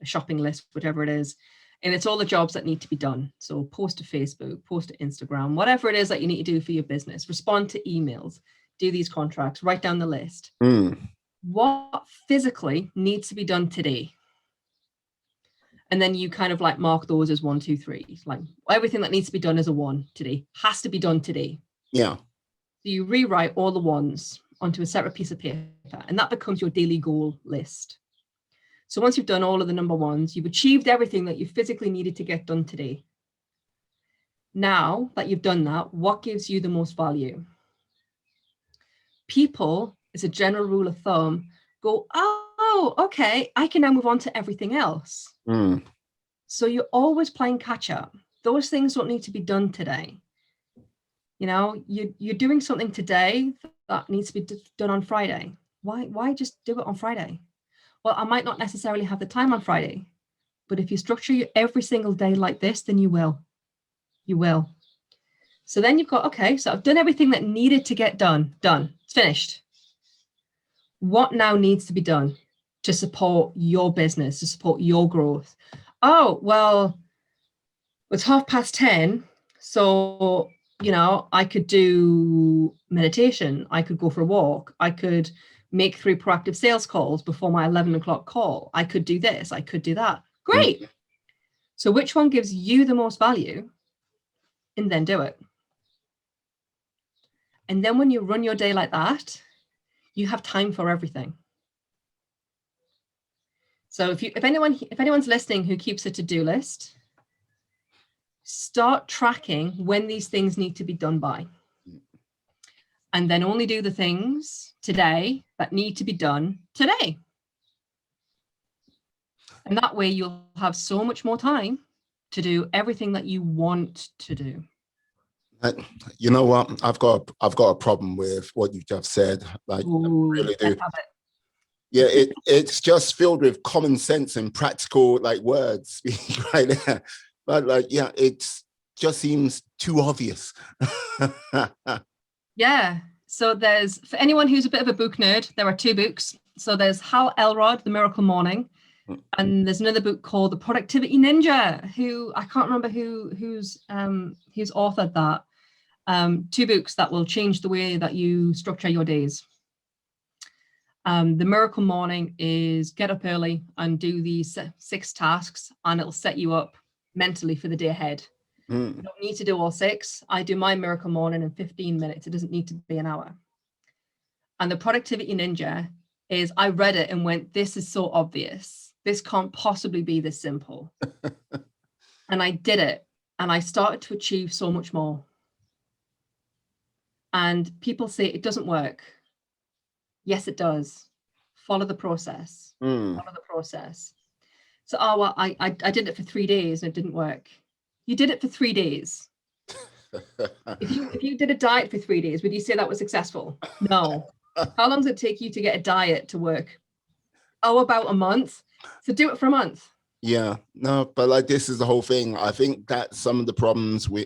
shopping list, whatever it is. And it's all the jobs that need to be done. So post to Facebook, post to Instagram, whatever it is that you need to do for your business, respond to emails, do these contracts, write down the list. What physically needs to be done today? And then you kind of like mark those as 1, 2, 3. Like everything that needs to be done as a 1 today has to be done today. Yeah. So you rewrite all the ones onto a separate piece of paper, and that becomes your daily goal list. So once you've done all of the number ones, you've achieved everything that you physically needed to get done today. Now that you've done that, what gives you the most value? People, as a general rule of thumb, go, oh, okay, I can now move on to everything else. So you're always playing catch up. Those things don't need to be done today. You know, you're doing something today that needs to be done on Friday. Why just do it on Friday? Well, I might not necessarily have the time on Friday, but if you structure every single day like this, then you will. You will. So then you've got, okay, so I've done everything that needed to get done. It's finished. What now needs to be done to support your business, to support your growth? Oh, well, it's 10:30. So, you know, I could do meditation. I could go for a walk. I could make 3 proactive sales calls before my 11 o'clock call. I could do this. I could do that. Great. So which one gives you the most value? And then do it. And then when you run your day like that, you have time for everything. So if anyone's listening who keeps a to-do list, start tracking when these things need to be done by. And then only do the things today that need to be done today. And that way you'll have so much more time to do everything that you want to do. You know what? I've got a problem with what you just said. Like, Ooh, I really do. Yeah, it's just filled with common sense and practical like words right there. But like, yeah, it just seems too obvious. Yeah. So there's, for anyone who's a bit of a book nerd, there are 2 books. So there's Hal Elrod, The Miracle Morning, and there's another book called The Productivity Ninja, who I can't remember who's authored that. 2 books that will change the way that you structure your days. The Miracle Morning is get up early and do these 6 tasks, and it'll set you up mentally for the day ahead. You don't need to do all 6. I do my Miracle Morning in 15 minutes. It doesn't need to be an hour. And the Productivity Ninja is, I read it and went, this is so obvious. This can't possibly be this simple. And I did it, and I started to achieve so much more. And people say it doesn't work. Yes, it does. Follow the process. Follow the process. So, well, I did it for 3 days and it didn't work. You did it for 3 days. If you did a diet for 3 days, would you say that was successful? No. How long does it take you to get a diet to work? Oh, about a month. So do it for a month. Yeah, no, but like this is the whole thing. I think that some of the problems we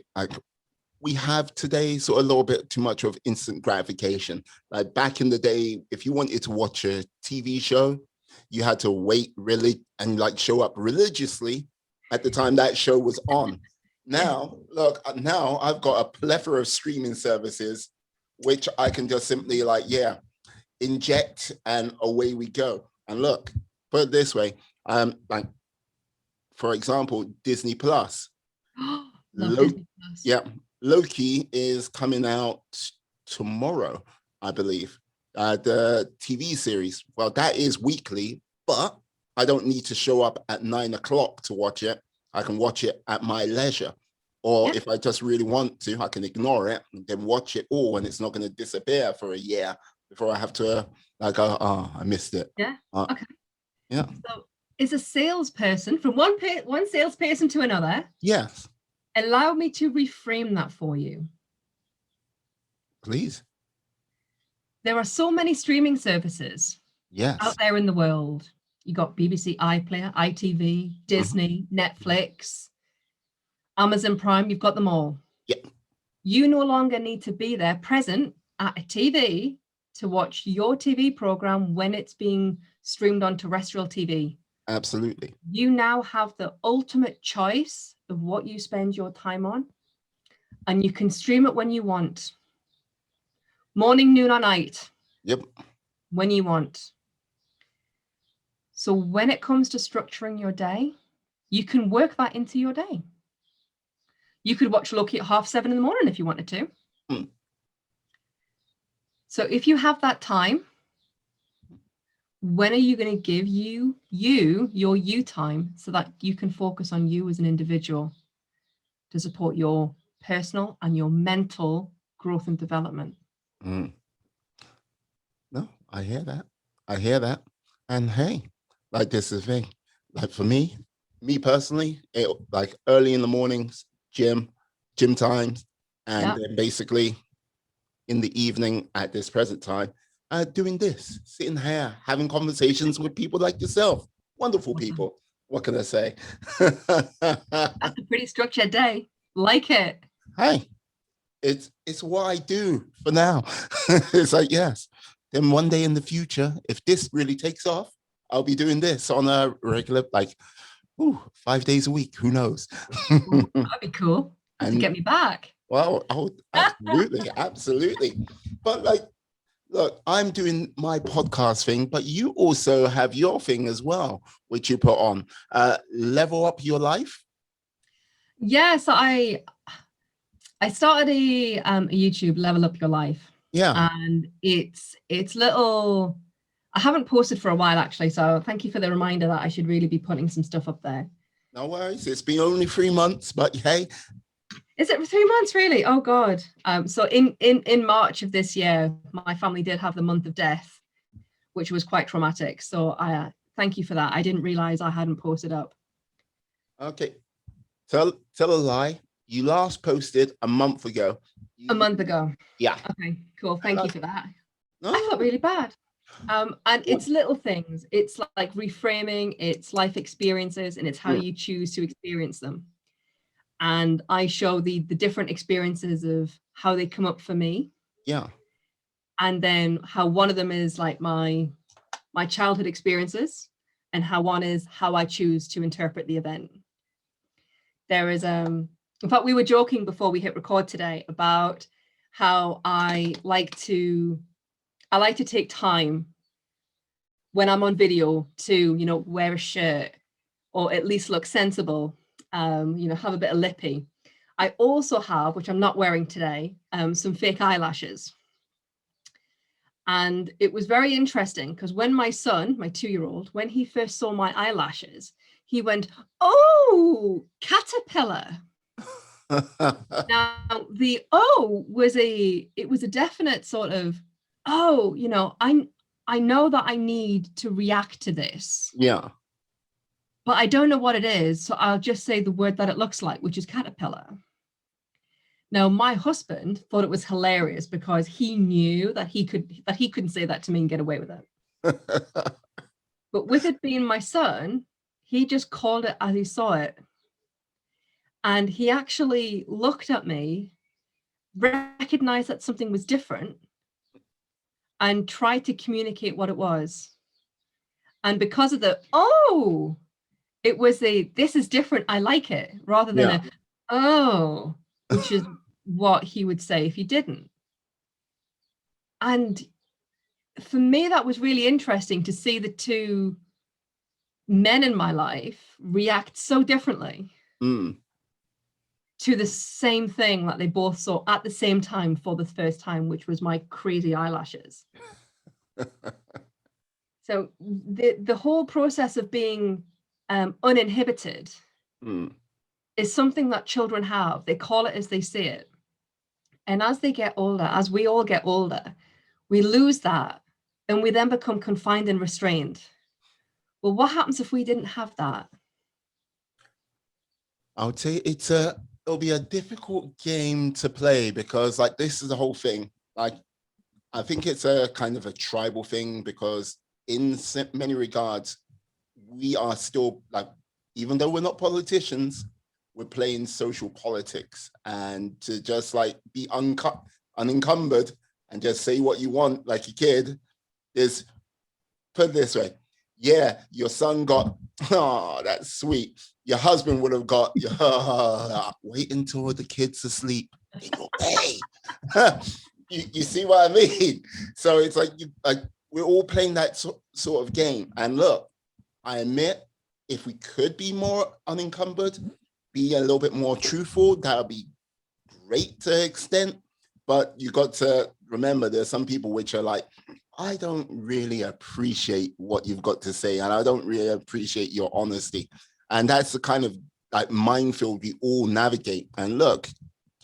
have today, sort of a little bit too much of instant gratification. Like back in the day, if you wanted to watch a TV show, you had to wait really and like show up religiously at the time that show was on. Now, look, now I've got a plethora of streaming services, which I can just simply like, inject and away we go. And look, put it this way, like, for example, Disney Plus. Disney Plus. Yeah, Loki is coming out tomorrow, I believe. The TV series. Well, that is weekly, but I don't need to show up at 9 o'clock to watch it. I can watch it at my leisure. Or if I just really want to, I can ignore it and then watch it all, and it's not going to disappear for a year before I have to like go, oh, I missed it. Yeah. Okay. Yeah. So is a salesperson from one salesperson to another? Yes. Allow me to reframe that for you. Please. There are so many streaming services out there in the world. You got BBC iPlayer, ITV, Disney, Netflix, Amazon Prime, you've got them all. Yeah. You no longer need to be there present at a TV to watch your TV program when it's being streamed on terrestrial TV. Absolutely. You now have the ultimate choice of what you spend your time on, and you can stream it when you want. Morning, noon, or night. Yep. When you want. So when it comes to structuring your day, you can work that into your day. You could watch Loki at 7:30 in the morning if you wanted to. So if you have that time, when are you going to give your you time so that you can focus on you as an individual to support your personal and your mental growth and development? No, I hear that. And hey, like this is the thing. Like for me personally, like early in the mornings, gym times, And then basically in the evening at this present time, doing this, sitting here, having conversations with people like yourself. Wonderful people. What can I say? That's a pretty structured day. Like it. Hey, it's what I do for now. It's like, yes. Then one day in the future, if this really takes off, I'll be doing this on a regular, like, 5 days a week. Who knows? That'd be cool. And to get me back. Well, absolutely, absolutely. But like, look, I'm doing my podcast thing, but you also have your thing as well, which you put on. Level Up Your Life. Yeah, so I started a YouTube, Level Up Your Life. Yeah. And it's little, I haven't posted for a while actually, so thank you for the reminder that I should really be putting some stuff up there. No worries. It's been only 3 months, but hey. Is it 3 months really? Oh God. So in March of this year, my family did have the month of death, which was quite traumatic. So I thank you for that. I didn't realize I hadn't posted up. Okay. Tell a lie. You last posted a month ago. A month ago. Yeah. Okay, cool. Thank you for that. No. I felt really bad. And it's little things. It's like reframing, it's life experiences, and it's how you choose to experience them. And I show the different experiences of how they come up for me. Yeah. And then how one of them is like my childhood experiences, and how one is how I choose to interpret the event. There is in fact, we were joking before we hit record today about how I like to take time when I'm on video to, wear a shirt or at least look sensible, have a bit of lippy. I also have, which I'm not wearing today, some fake eyelashes. And it was very interesting because when my son, my 2-year-old, when he first saw my eyelashes, he went, "Oh, caterpillar." Now the was a definite sort of, I know that I need to react to this. Yeah. But I don't know what it is, so I'll just say the word that it looks like, which is caterpillar. Now, my husband thought it was hilarious because he knew that he couldn't say that to me and get away with it. But with it being my son, he just called it as he saw it. And he actually looked at me, recognized that something was different, and tried to communicate what it was. And because of it was this is different, I like it, rather than which is what he would say if he didn't. And for me, that was really interesting to see the two men in my life react so differently to the same thing that they both saw at the same time for the first time, which was my crazy eyelashes. So the whole process of being uninhibited is something that children have. They call it as they see it. And as they get older, as we all get older, we lose that and we then become confined and restrained. Well, what happens if we didn't have that? I would say it'll be a difficult game to play because like this is the whole thing. Like I think it's a kind of a tribal thing because in many regards, we are still like, even though we're not politicians, we're playing social politics, and to just like be unencumbered and just say what you want like a kid is, put it this way, yeah, your son got, that's sweet. Your husband would have got, wait until the kid's asleep. Hey, you see what I mean? So it's like, we're all playing that sort of game. And look, I admit, if we could be more unencumbered, be a little bit more truthful, that would be great to an extent. But you got to remember, there's some people which are like, I don't really appreciate what you've got to say, and I don't really appreciate your honesty. And that's the kind of like minefield we all navigate. And look,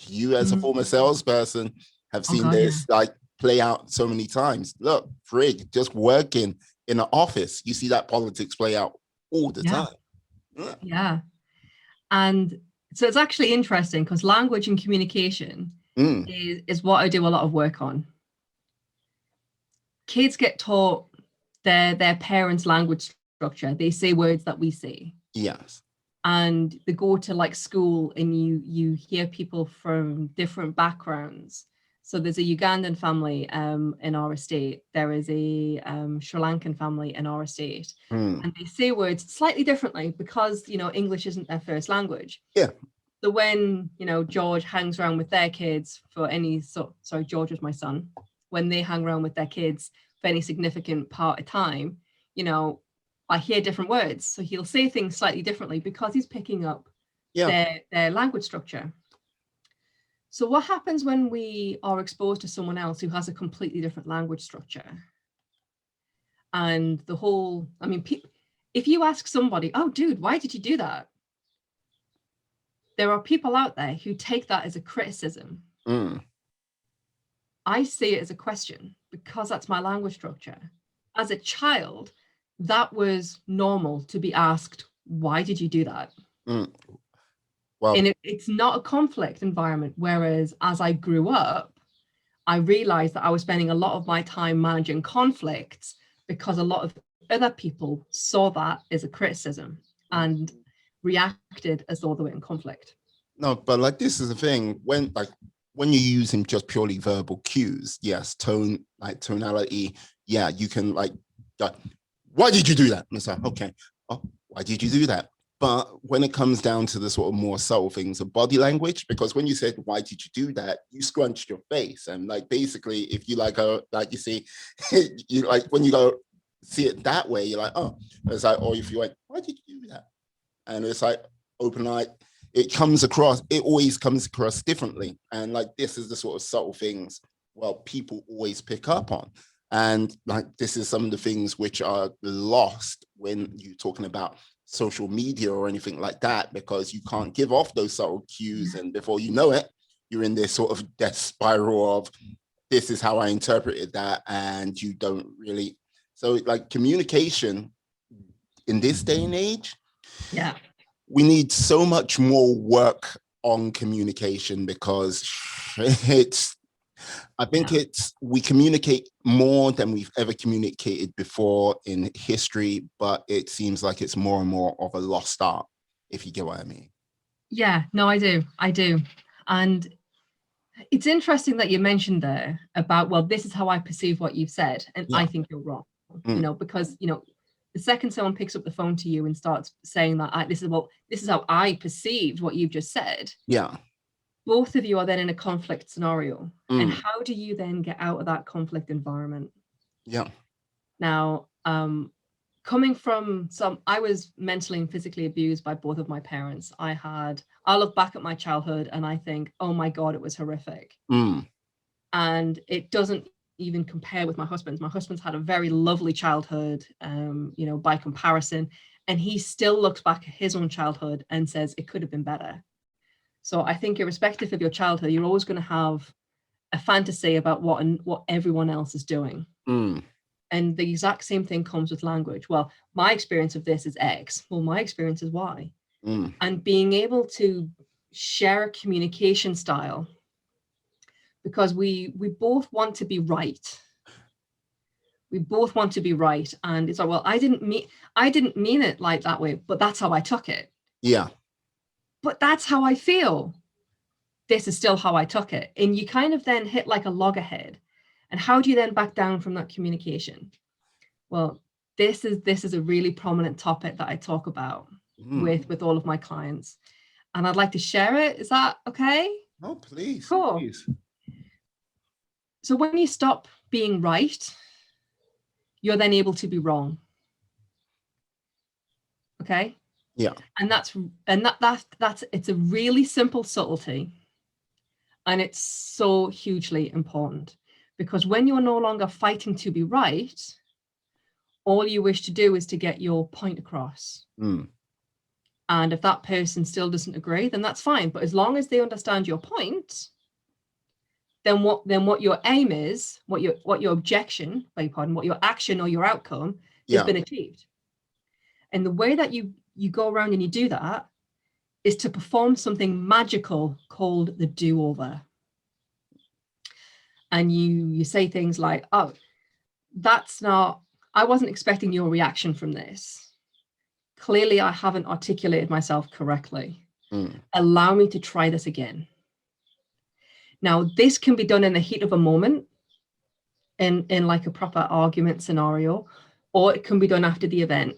you as a former salesperson have seen this like play out so many times. Look, frig, just working in an office, you see that politics play out all the time. Yeah. And so it's actually interesting because language and communication Mm. is what I do a lot of work on. Kids get taught their parents' language structure. They say words that we see. Yes. And they go to like school and you hear people from different backgrounds. So there's a Ugandan family in our estate. There is a Sri Lankan family in our estate. Mm. And they say words slightly differently because, English isn't their first language. Yeah. So when, George hangs around with their kids for any sorry, George was my son. When they hang around with their kids for any significant part of time, I hear different words. So he'll say things slightly differently because he's picking up their language structure. So what happens when we are exposed to someone else who has a completely different language structure? And if you ask somebody, oh, dude, why did you do that? There are people out there who take that as a criticism. Mm. I see it as a question because that's my language structure. As a child, that was normal to be asked, why did you do that? Mm. Well, And it's not a conflict environment. Whereas as I grew up, I realized that I was spending a lot of my time managing conflicts because a lot of other people saw that as a criticism and reacted as though they were in conflict. no, but like this is the thing when you're using just purely verbal cues, yes, tonality, yeah, you can like, why did you do that? And it's like, okay, oh, why did you do that? But when it comes down to the sort of more subtle things of body language, because when you said, why did you do that? You scrunched your face. And like, basically, if you like you see, you like, when you go see it that way, you're like, oh, it's like, or if you went, why did you do that? And it's like, open eye, it always comes across differently. And like, this is the sort of subtle things, well, people always pick up on. And like, this is some of the things which are lost when you're talking about social media or anything like that, because you can't give off those subtle cues. And before you know it, you're in this sort of death spiral of, this is how I interpreted that. And you don't really, so like communication in this day and age, yeah, we need so much more work on communication because we communicate more than we've ever communicated before in history, but it seems like it's more and more of a lost art, if you get what I mean. Yeah, no, I do. And it's interesting that you mentioned there about, well, this is how I perceive what you've said. And I think you're wrong, because, the second someone picks up the phone to you and starts saying that this is how I perceived what you've just said. Yeah. Both of you are then in a conflict scenario. And how do you then get out of that conflict environment? Yeah. Now, coming from I was mentally and physically abused by both of my parents. I look back at my childhood and I think, oh my God, it was horrific. And it doesn't even compare with my husband's. My husband's had a very lovely childhood, by comparison. And he still looks back at his own childhood and says it could have been better. So I think irrespective of your childhood, you're always going to have a fantasy about what everyone else is doing. And the exact same thing comes with language. Well, my experience of this is X. Well, my experience is Y. And being able to share a communication style, because we both want to be right. We both want to be right. And it's like, well, I didn't mean it like that way, but that's how I took it. Yeah. But that's how I feel. This is still how I took it. And you kind of then hit like a loggerhead. And how do you then back down from that communication? Well, this is a really prominent topic that I talk about with all of my clients. And I'd like to share it. Is that okay? Oh, please. Cool. Please. So when you stop being right, you're then able to be wrong. Okay? Yeah. And that's it's a really simple subtlety. And it's so hugely important, because when you're no longer fighting to be right, all you wish to do is to get your point across. And if that person still doesn't agree, then that's fine. But as long as they understand your point, then what your aim is, what your objection, what your action or your outcome has been achieved. And the way that you go around and you do that is to perform something magical called the do-over. and you say things like, oh, I wasn't expecting your reaction from this. Clearly, I haven't articulated myself correctly. Allow me to try this again. Now, this can be done in the heat of a moment, in like a proper argument scenario, or it can be done after the event.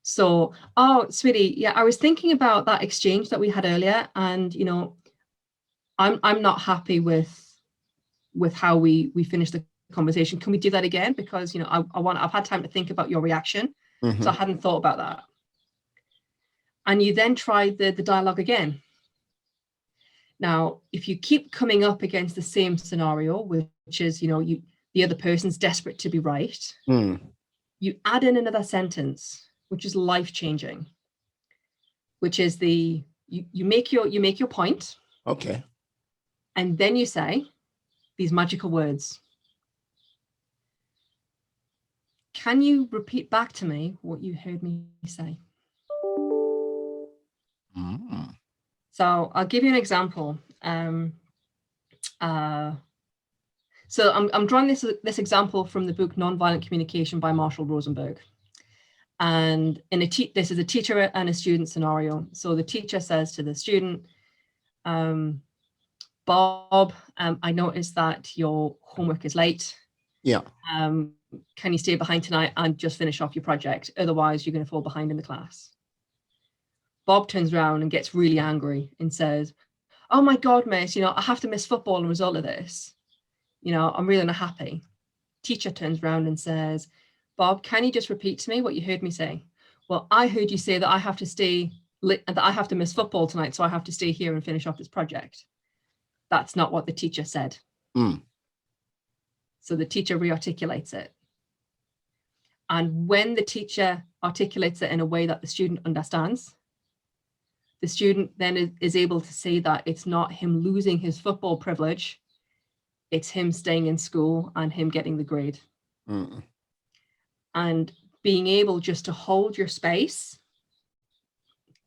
So, oh, sweetie, yeah, I was thinking about that exchange that we had earlier, and I'm not happy with how we finished the conversation. Can we do that again? Because I've had time to think about your reaction, so I hadn't thought about that. And you then try the dialogue again. Now, if you keep coming up against the same scenario, which is the other person's desperate to be right, you add in another sentence, which is life-changing, which is you make your point. Okay. And then you say these magical words. Can you repeat back to me what you heard me say? So I'll give you an example. So I'm drawing this example from the book Nonviolent Communication by Marshall Rosenberg. And this is a teacher and a student scenario. So the teacher says to the student, Bob, I noticed that your homework is late. Yeah. Can you stay behind tonight and just finish off your project? Otherwise, you're going to fall behind in the class. Bob turns around and gets really angry and says, oh my God, miss, I have to miss football as a result of this. I'm really not happy. Teacher turns around and says, Bob, can you just repeat to me what you heard me say? Well, I heard you say that I have to that I have to miss football tonight, so I have to stay here and finish off this project. That's not what the teacher said. So the teacher rearticulates it. And when the teacher articulates it in a way that the student understands, the student then is able to say that it's not him losing his football privilege, it's him staying in school and him getting the grade. And being able just to hold your space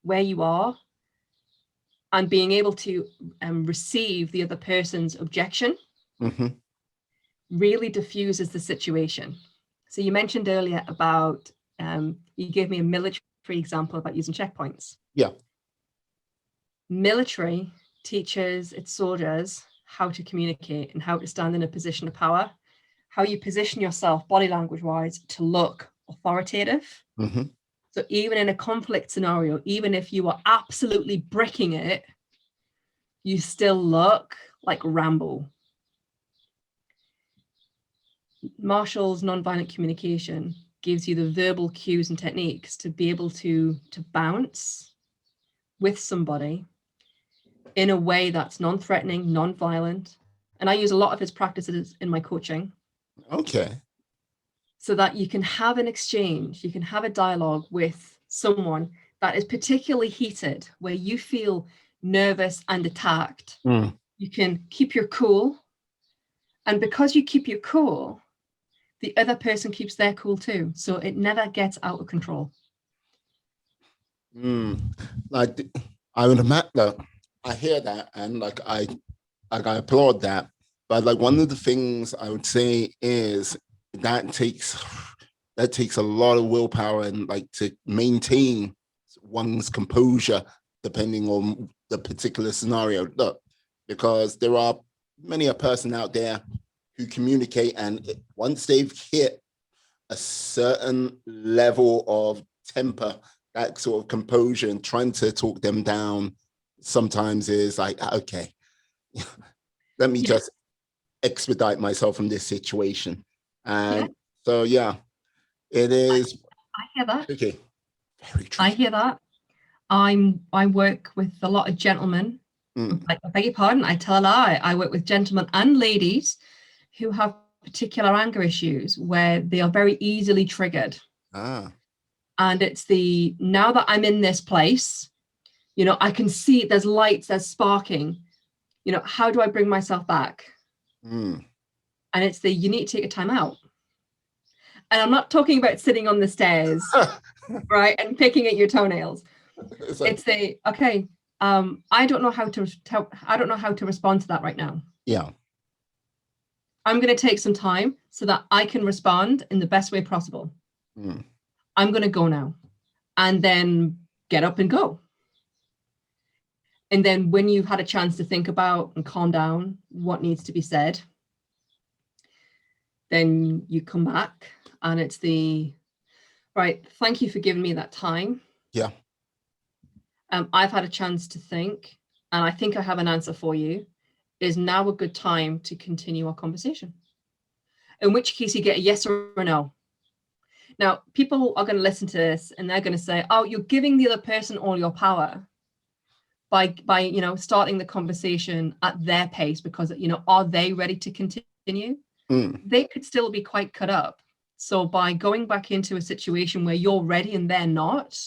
where you are and being able to receive the other person's objection really diffuses the situation. So you mentioned earlier about, you gave me a military example about using checkpoints. Yeah. Military teaches its soldiers how to communicate and how to stand in a position of power, how you position yourself body language wise to look authoritative. So even in a conflict scenario, even if you are absolutely bricking it, you still look like Rambo. Marshall's nonviolent communication gives you the verbal cues and techniques to be able to bounce with somebody in a way that's non-threatening, non-violent. And I use a lot of his practices in my coaching. Okay. So that you can have an exchange, you can have a dialogue with someone that is particularly heated, where you feel nervous and attacked. You can keep your cool. And because you keep your cool, the other person keeps their cool too. So it never gets out of control. Like, I would imagine, I hear that and I applaud that. But like one of the things I would say is that takes a lot of willpower and like to maintain one's composure depending on the particular scenario. Look, because there are many a person out there who communicate, and once they've hit a certain level of temper, that sort of composure, and trying to talk them down sometimes is like, okay, let me just expedite myself from this situation. And so, yeah, it is. I hear that. Okay. Very tricky. I hear that. I work with a lot of gentlemen. I beg your pardon, I tell a lie. I work with gentlemen and ladies who have particular anger issues where they are very easily triggered. And it's now that I'm in this place, I can see there's lights, there's sparking, how do I bring myself back? And it's you need to take a time out. And I'm not talking about sitting on the stairs, right, and picking at your toenails. It's okay, I don't know how to respond to that right now. Yeah. I'm going to take some time so that I can respond in the best way possible. I'm going to go now. And then get up and go. And then when you've had a chance to think about and calm down what needs to be said, then you come back and it's right, thank you for giving me that time. Yeah. I've had a chance to think, and I think I have an answer for you. Is now a good time to continue our conversation? In which case you get a yes or a no. Now, people are going to listen to this and they're going to say, oh, you're giving the other person all your power by starting the conversation at their pace, because, are they ready to continue? They could still be quite cut up. So by going back into a situation where you're ready and they're not,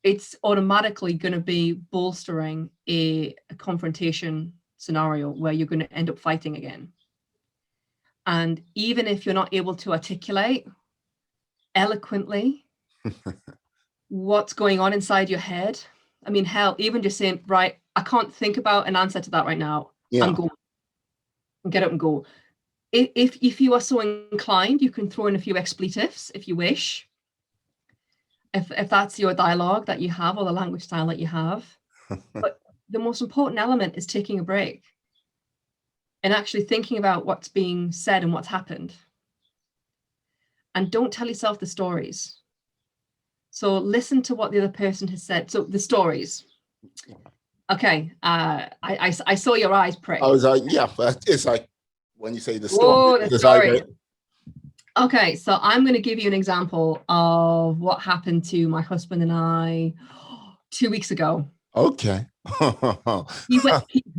it's automatically going to be bolstering a confrontation scenario where you're going to end up fighting again. And even if you're not able to articulate eloquently what's going on inside your head, I mean, hell, even just saying, right, I can't think about an answer to that right now. Yeah. I'm going. Get up and go. If you are so inclined, you can throw in a few expletives if you wish. If that's your dialogue that you have, or the language style that you have. But the most important element is taking a break and actually thinking about what's being said and what's happened. And don't tell yourself the stories. So listen to what the other person has said. So the stories. Okay. I saw your eyes prick. I was like, yeah, but it's like when you say the story. Oh, the story. Okay, so I'm going to give you an example of what happened to my husband and I 2 weeks ago. Okay. He went, juicy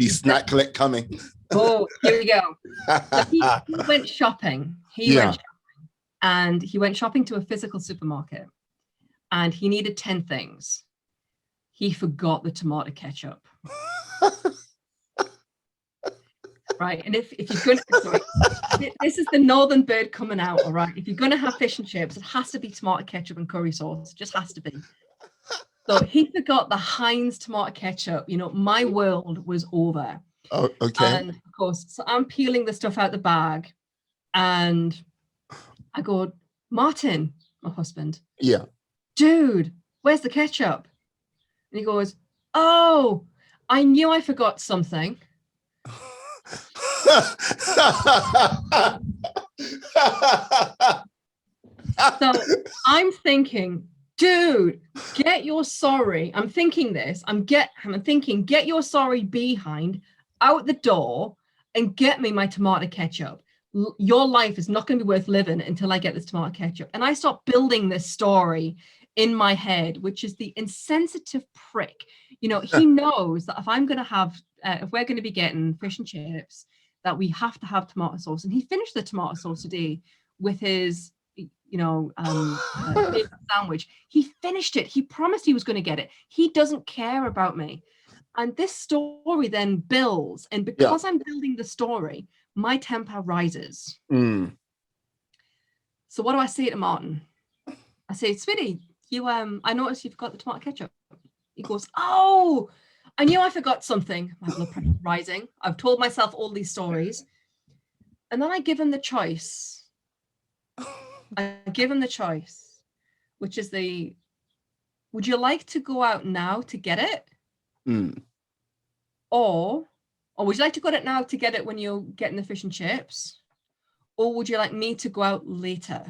snacklet coming. Oh, here we go. So he went shopping. He went shopping, and he went shopping to a physical supermarket, and he needed 10 things. He forgot the tomato ketchup. Right, and if you're going to, this is the northern bird coming out, all right? If you're going to have fish and chips, it has to be tomato ketchup and curry sauce. It just has to be. So he forgot the Heinz tomato ketchup. My world was over. Oh, okay. And of course, so I'm peeling the stuff out the bag, and I go, Martin, my husband. Yeah. Dude, where's the ketchup? And he goes, oh, I knew I forgot something. So I'm thinking, dude, get your sorry. I'm thinking this. I'm thinking, get your sorry behind out the door and get me my tomato ketchup. Your life is not going to be worth living until I get this tomato ketchup. And I start building this story in my head, which is the insensitive prick. He knows that if I'm going to have, if we're going to be getting fish and chips, that we have to have tomato sauce. And he finished the tomato sauce today with his, sandwich. He finished it. He promised he was going to get it. He doesn't care about me. And this story then builds. And because I'm building the story, my temper rises. So what do I say to Martin? I say, sweetie, I noticed you forgot the tomato ketchup. He goes, oh, I knew I forgot something. My blood pressure rising. I've told myself all these stories. And then I give him the choice. Which is would you like to go out now to get it? Or would you like to go out now to get it when you're getting the fish and chips? Or would you like me to go out later?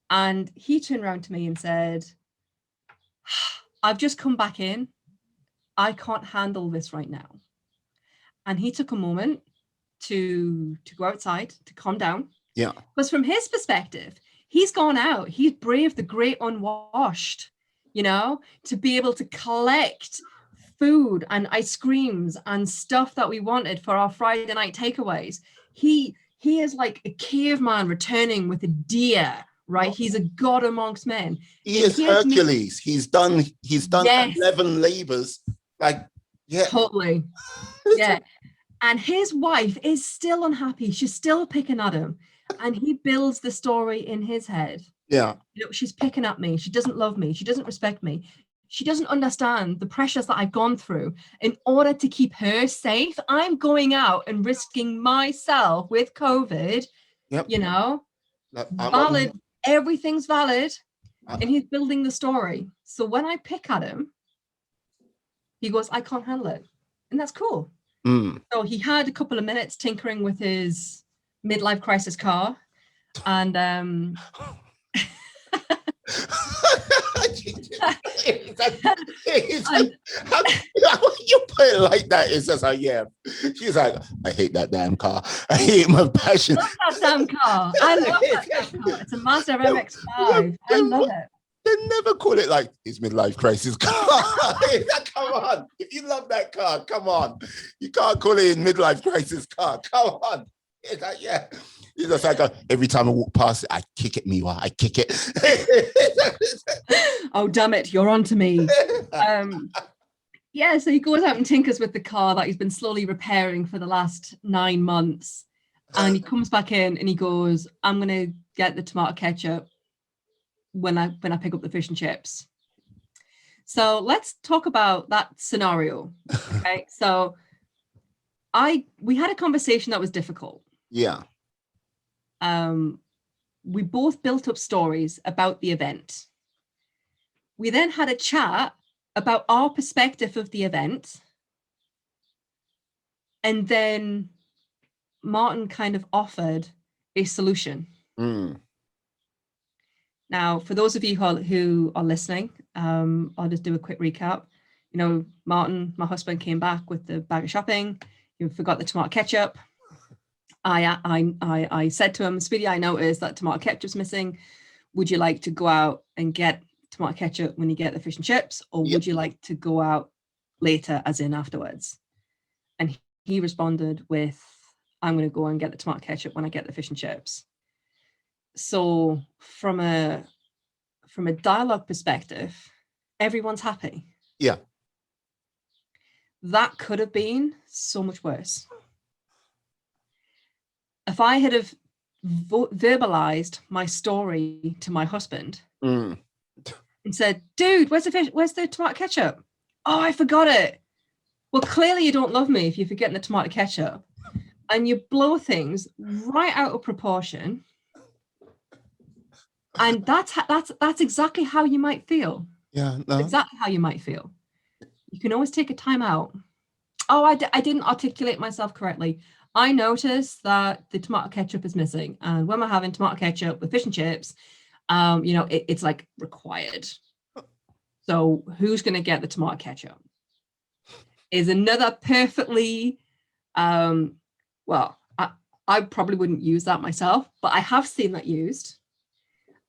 And he turned around to me and said, I've just come back in. I can't handle this right now. And he took a moment to go outside, to calm down. Yeah. Because from his perspective, he's gone out. He's braved the great unwashed, to be able to collect food and ice creams and stuff that we wanted for our Friday night takeaways. He is like a caveman returning with a deer, right? He's a god amongst men. He is Hercules. He's done Yes. 11 labors. Totally. Yeah. And his wife is still unhappy. She's still picking at him. And he builds the story in his head. Yeah. She's picking at me. She doesn't love me. She doesn't respect me. She doesn't understand the pressures that I've gone through in order to keep her safe. I'm going out and risking myself with COVID, Yep. you know, Like, valid. Everything's valid. I- And he's building the story. So when I pick at him, he goes, I can't handle it. And that's cool. So he had a couple of minutes tinkering with his midlife crisis car. And how you put it like that? It's just like, yeah. She's like, I hate that damn car. I hate my passion. I love that damn car. I love that damn car. It's a Mazda MX-5. I love it. They never call it like his midlife crisis car. Come on. If you love that car, come on. You can't call it his midlife crisis car. Come on. It's like, yeah. It's just like every time I walk past it, I kick it, Miwa. I kick it. Oh, damn it. You're on to me. Yeah, so he goes out and tinkers with the car that he's been slowly repairing for the last 9 months. And he comes back in and he goes, I'm going to get the tomato ketchup when I pick up the fish and chips. So let's talk about that scenario. Okay. So we had a conversation that was difficult. Yeah. We both built up stories about the event. We then had a chat about our perspective of the event. And then Martin kind of offered a solution. Now, for those of you who are listening, I'll just do a quick recap. You know, Martin, my husband, came back with the bag of shopping. You forgot the tomato ketchup. I said to him, Speedy, I noticed that tomato ketchup's missing. Would you like to go out and get tomato ketchup when you get the fish and chips? Or would you like to go out later, as in afterwards? And he responded with, I'm going to go and get the tomato ketchup when I get the fish and chips. So from a dialogue perspective, everyone's happy. Yeah. That could have been so much worse. If I had have verbalized my story to my husband and said, dude, where's the fish? Where's the tomato ketchup? Oh, I forgot it. Well, clearly you don't love me if you're forgetting the tomato ketchup. And you blow things right out of proportion. And that's exactly how you might feel. Yeah, no. Exactly how you might feel. You can always take a time out. Oh, I didn't articulate myself correctly. I noticed that the tomato ketchup is missing. And when we're having tomato ketchup with fish and chips, it's like required. So who's going to get the tomato ketchup? Is another perfectly, I probably wouldn't use that myself, but I have seen that used.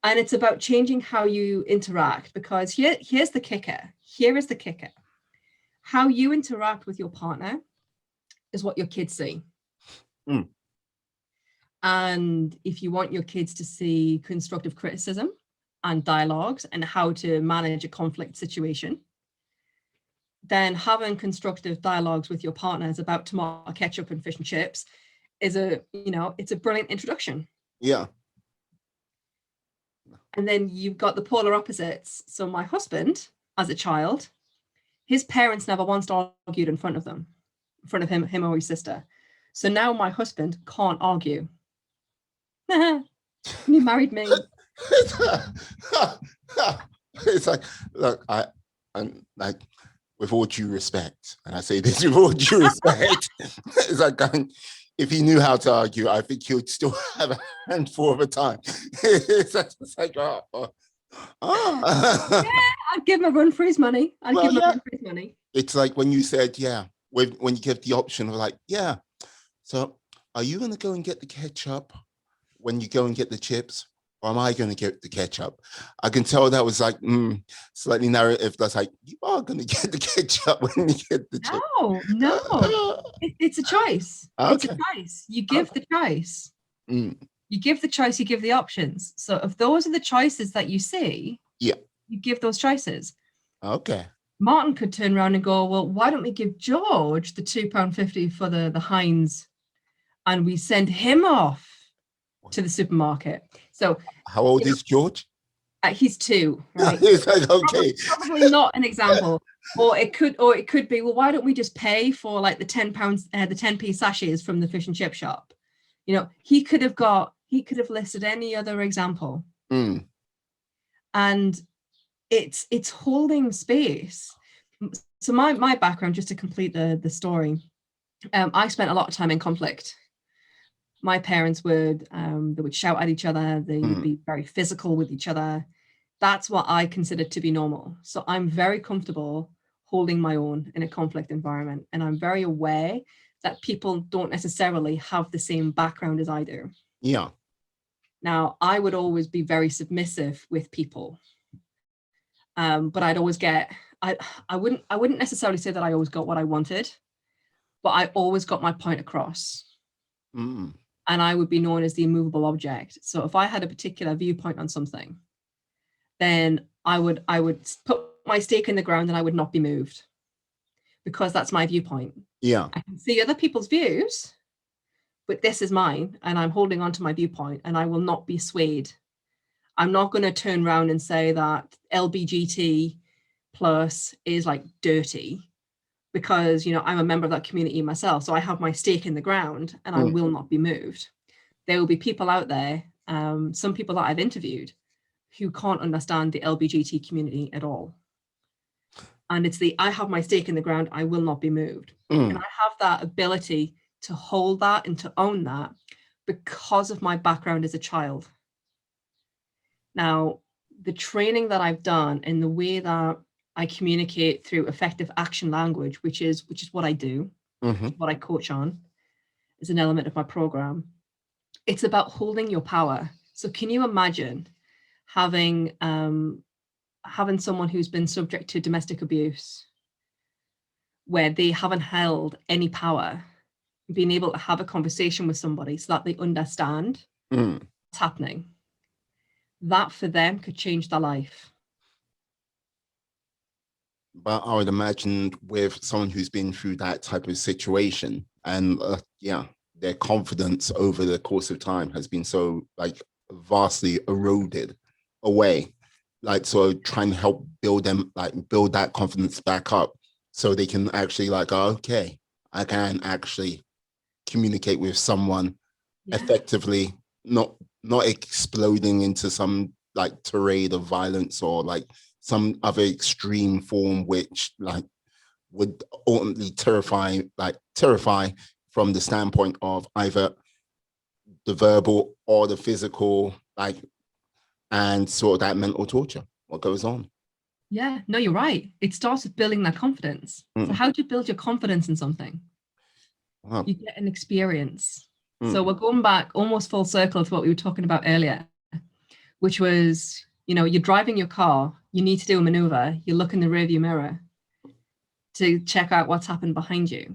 And it's about changing how you interact, because here's the kicker. Here is the kicker. How you interact with your partner is what your kids see. And if you want your kids to see constructive criticism and dialogues and how to manage a conflict situation, then having constructive dialogues with your partners about tomato ketchup and fish and chips is it's a brilliant introduction. Yeah. And then you've got the polar opposites. So my husband, as a child, his parents never once argued in front of him or his sister. So now my husband can't argue. You married me. It's like, look, I'm like, with all due respect, and I say this with all due respect, it's like, if he knew how to argue, I think he would still have a handful of a time. It's like, Yeah, I'd give him a run for his money. It's like when you said, when you give the option of like, so are you going to go and get the ketchup when you go and get the chips? Or am I going to get the ketchup? I can tell that was like slightly narrative. That's like, you are going to get the ketchup when you get the chips. No. It's a choice. Okay. It's a choice. You give the choice. You give the choice, you give the options. So if those are the choices that you see, you give those choices. Okay. Martin could turn around and go, well, why don't we give George the £2.50 for the Heinz and we send him off to the supermarket? So how old is George? He's 2, right? It's like, okay. Probably not an example. Or it could be, well, why don't we just pay for like the £10, the 10p sachets from the fish and chip shop? He could have listed any other example. Mm. And it's holding space. So my background, just to complete the story, I spent a lot of time in conflict. My parents would shout at each other. They would be very physical with each other. That's what I considered to be normal. So I'm very comfortable holding my own in a conflict environment. And I'm very aware that people don't necessarily have the same background as I do. Yeah. Now, I would always be very submissive with people. But I'd always I wouldn't necessarily say that I always got what I wanted, but I always got my point across. Mm. And I would be known as the immovable object. So if I had a particular viewpoint on something, then I would put my stake in the ground and I would not be moved, because that's my viewpoint. Yeah. I can see other people's views, but this is mine, and I'm holding on to my viewpoint, and I will not be swayed. I'm not going to turn around and say that LBGT plus is like dirty, because I'm a member of that community myself. So I have my stake in the ground, and I will not be moved. There will be people out there, some people that I've interviewed, who can't understand the LBGT community at all. And it's I have my stake in the ground, I will not be moved. And I have that ability to hold that and to own that because of my background as a child. Now, the training that I've done and the way that I communicate through effective action language, which is what I do, what I coach on, is an element of my program. It's about holding your power. So can you imagine having someone who's been subject to domestic abuse, where they haven't held any power, being able to have a conversation with somebody so that they understand what's happening? That for them could change their life. But I would imagine with someone who's been through that type of situation, and their confidence over the course of time has been so like vastly eroded away. Like, so trying to help build that confidence back up so they can actually like, okay, I can actually communicate with someone effectively, not exploding into some like tirade of violence or like some other extreme form, which like would ultimately terrify from the standpoint of either the verbal or the physical, like, and sort of that mental torture, what goes on. Yeah, no, you're right. It starts with building that confidence. So how do you build your confidence in something? Wow. You get an experience. So we're going back almost full circle to what we were talking about earlier, which was, you're driving your car, you need to do a maneuver, you look in the rearview mirror to check out what's happened behind you.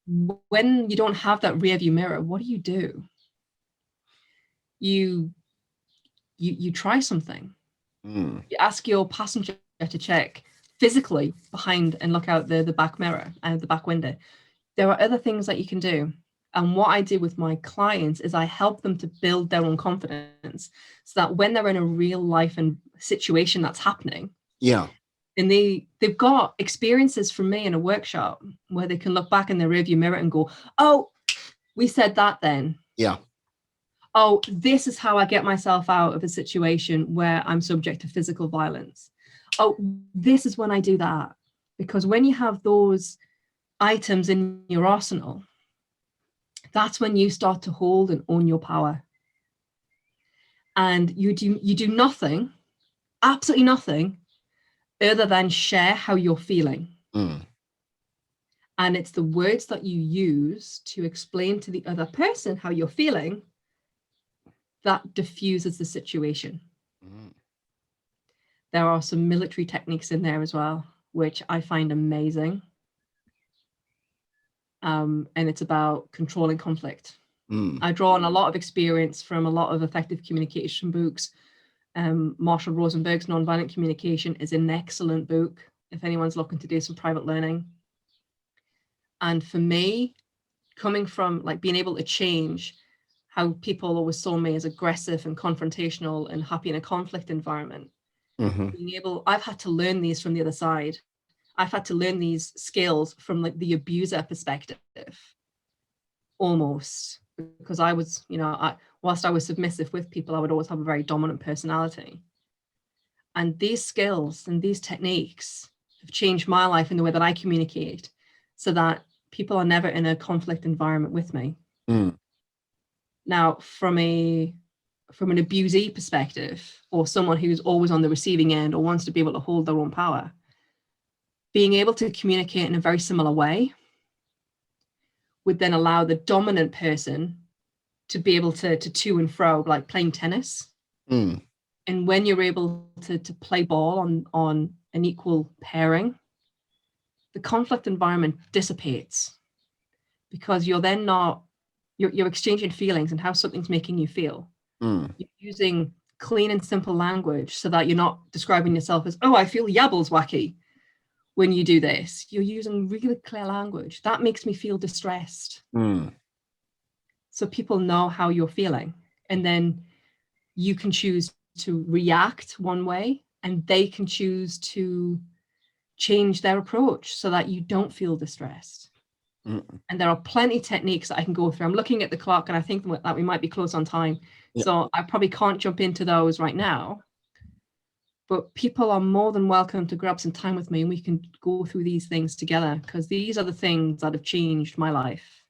When you don't have that rearview mirror, what do? You try something. You ask your passenger to check physically behind and look out the back mirror and the back window. There are other things that you can do. And what I do with my clients is I help them to build their own confidence so that when they're in a real life and situation that's happening, and they've got experiences from me in a workshop where they can look back in their rearview mirror and go, oh, we said that then. Yeah. Oh, this is how I get myself out of a situation where I'm subject to physical violence. Oh, this is when I do that. Because when you have those items in your arsenal, that's when you start to hold and own your power. And you do nothing, absolutely nothing, other than share how you're feeling. And it's the words that you use to explain to the other person how you're feeling that diffuses the situation. There are some military techniques in there as well, which I find amazing. And it's about controlling conflict. I draw on a lot of experience from a lot of effective communication books. Marshall Rosenberg's Nonviolent Communication is an excellent book if anyone's looking to do some private learning. And for me, coming from like being able to change how people always saw me as aggressive and confrontational and happy in a conflict environment. I've had to learn these from the other side. I've had to learn these skills from like the abuser perspective, almost, because I was, whilst I was submissive with people, I would always have a very dominant personality. And these skills and these techniques have changed my life in the way that I communicate, so that people are never in a conflict environment with me. Now, from an abusee perspective, or someone who's always on the receiving end or wants to be able to hold their own power, being able to communicate in a very similar way would then allow the dominant person to be able to and fro, like playing tennis. And when you're able to play ball on an equal pairing, the conflict environment dissipates, because you're then not, you're exchanging feelings and how something's making you feel. You're using clean and simple language, so that you're not describing yourself as, oh, I feel yabbles wacky when you do this. You're using really clear language. That makes me feel distressed. So people know how you're feeling. And then you can choose to react one way, and they can choose to change their approach so that you don't feel distressed. And there are plenty of techniques that I can go through. I'm looking at the clock, and I think that we might be close on time. So I probably can't jump into those right now. But people are more than welcome to grab some time with me, and we can go through these things together, because these are the things that have changed my life.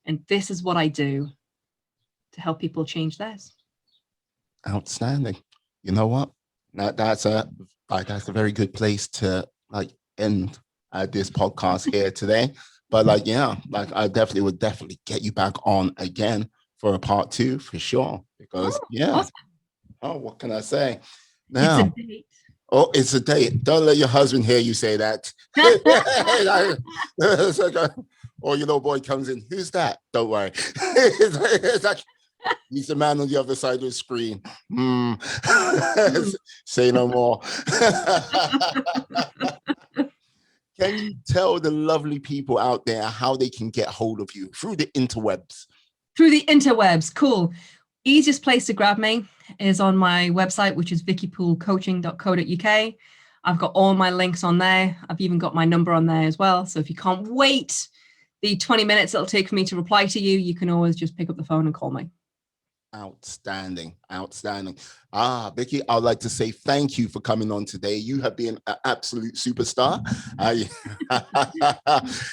And this is what I do to help people change theirs. Outstanding. You know what? That's a very good place to end this podcast here today. But I definitely would get you back on again for a part 2 for sure. Because awesome. What can I say? Now, it's a date. Oh, it's a date. Don't let your husband hear you say that. Or your little boy comes in. Who's that? Don't worry. He's the man on the other side of the screen. Say no more. Can you tell the lovely people out there how they can get hold of you through the interwebs? Through the interwebs. Cool. Easiest place to grab me is on my website, which is vickipoolecoaching.co.uk. I've got all my links on there. I've even got my number on there as well. So if you can't wait the 20 minutes it'll take for me to reply to you, you can always just pick up the phone and call me. Outstanding. Vicky, I'd like to say thank you for coming on today. You have been an absolute superstar.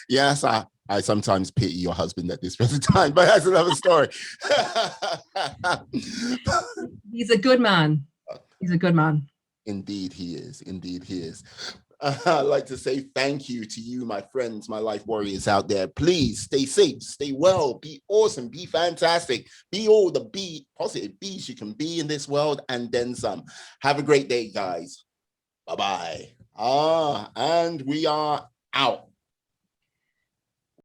Yes, I sometimes pity your husband at this present time, but that's another story. He's a good man. Indeed he is. I'd like to say thank you to you, my friends, my life warriors out there. Please stay safe, stay well, be awesome, be fantastic, be all the positive bees you can be in this world, and then some. Have a great day, guys. Bye-bye. And we are out.